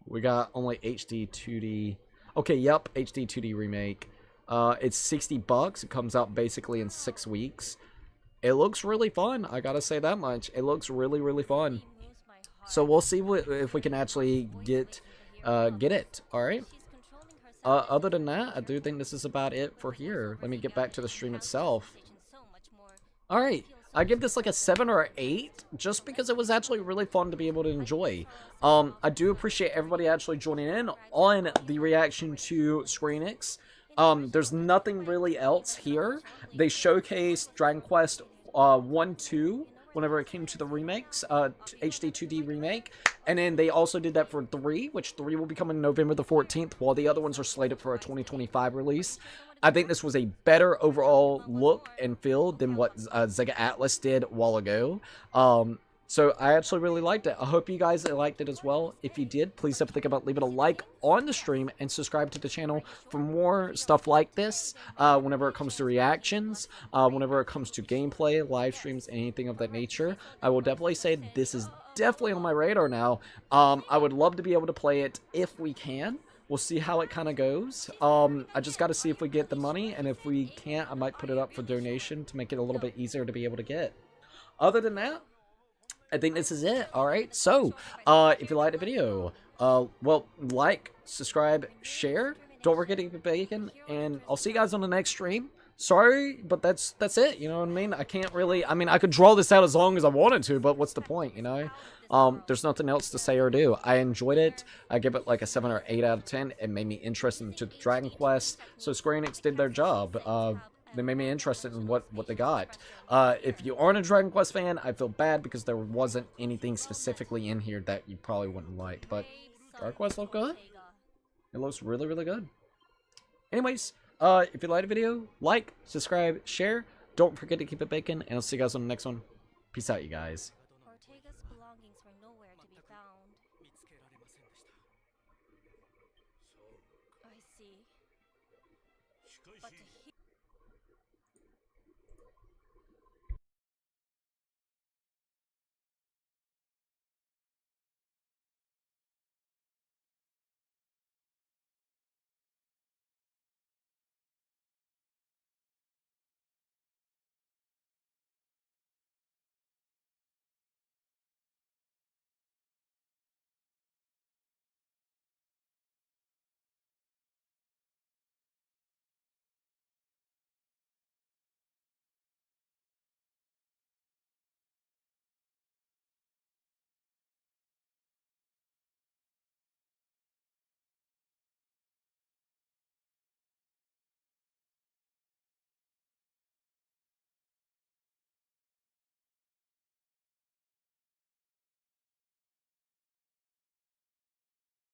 Speaker 2: We got only HD 2D. Okay, yep, HD 2D remake. It's $60. It comes out basically in 6 weeks. It looks really fun. I gotta say that much. It looks really, really fun. So we'll see if we can actually get it. All right. Other than that, I do think this is about it for here. Let me get back to the stream itself. All right. I give this like a 7 or an 8, just because it was actually really fun to be able to enjoy. I do appreciate everybody actually joining in on the reaction to Enix. There's nothing really else here. They showcased Dragon Quest 1, 2, whenever it came to the remakes, HD 2D remake. And then they also did that for 3, which 3 will be coming November the 14th, while the other ones are slated for a 2025 release. I think this was a better overall look and feel than what Sega Atlas did a while ago. So I actually really liked it. I hope you guys liked it as well. If you did, please don't think about leaving a like on the stream and subscribe to the channel for more stuff like this. Whenever it comes to reactions, whenever it comes to gameplay, live streams, anything of that nature, I will definitely say this is definitely on my radar now. I would love to be able to play it if we can. We'll see how it kind of goes. I just got to see if we get the money, and if we can't, I might put it up for donation to make it a little bit easier to be able to get. Other than that, I think this is it. All right. So, if you liked the video, well, like, subscribe, share. Don't forget to eat bacon, and I'll see you guys on the next stream. Sorry, but that's it. You know what I mean? I can't really. I mean, I could draw this out as long as I wanted to, but what's the point? You know? There's nothing else to say or do. I enjoyed it. I give it like a 7 or 8 out of 10. It made me interested into the Dragon Quest. So Square Enix did their job. They made me interested in what they got. If you aren't a Dragon Quest fan, I feel bad because there wasn't anything specifically in here that you probably wouldn't like. But Dragon Quest looked good. It looks really, really good. Anyways, if you liked the video, like, subscribe, share. Don't forget to keep it bacon, and I'll see you guys on the next one. Peace out, you guys.
Speaker 3: Ortega's belongings were nowhere to be found. I see. But to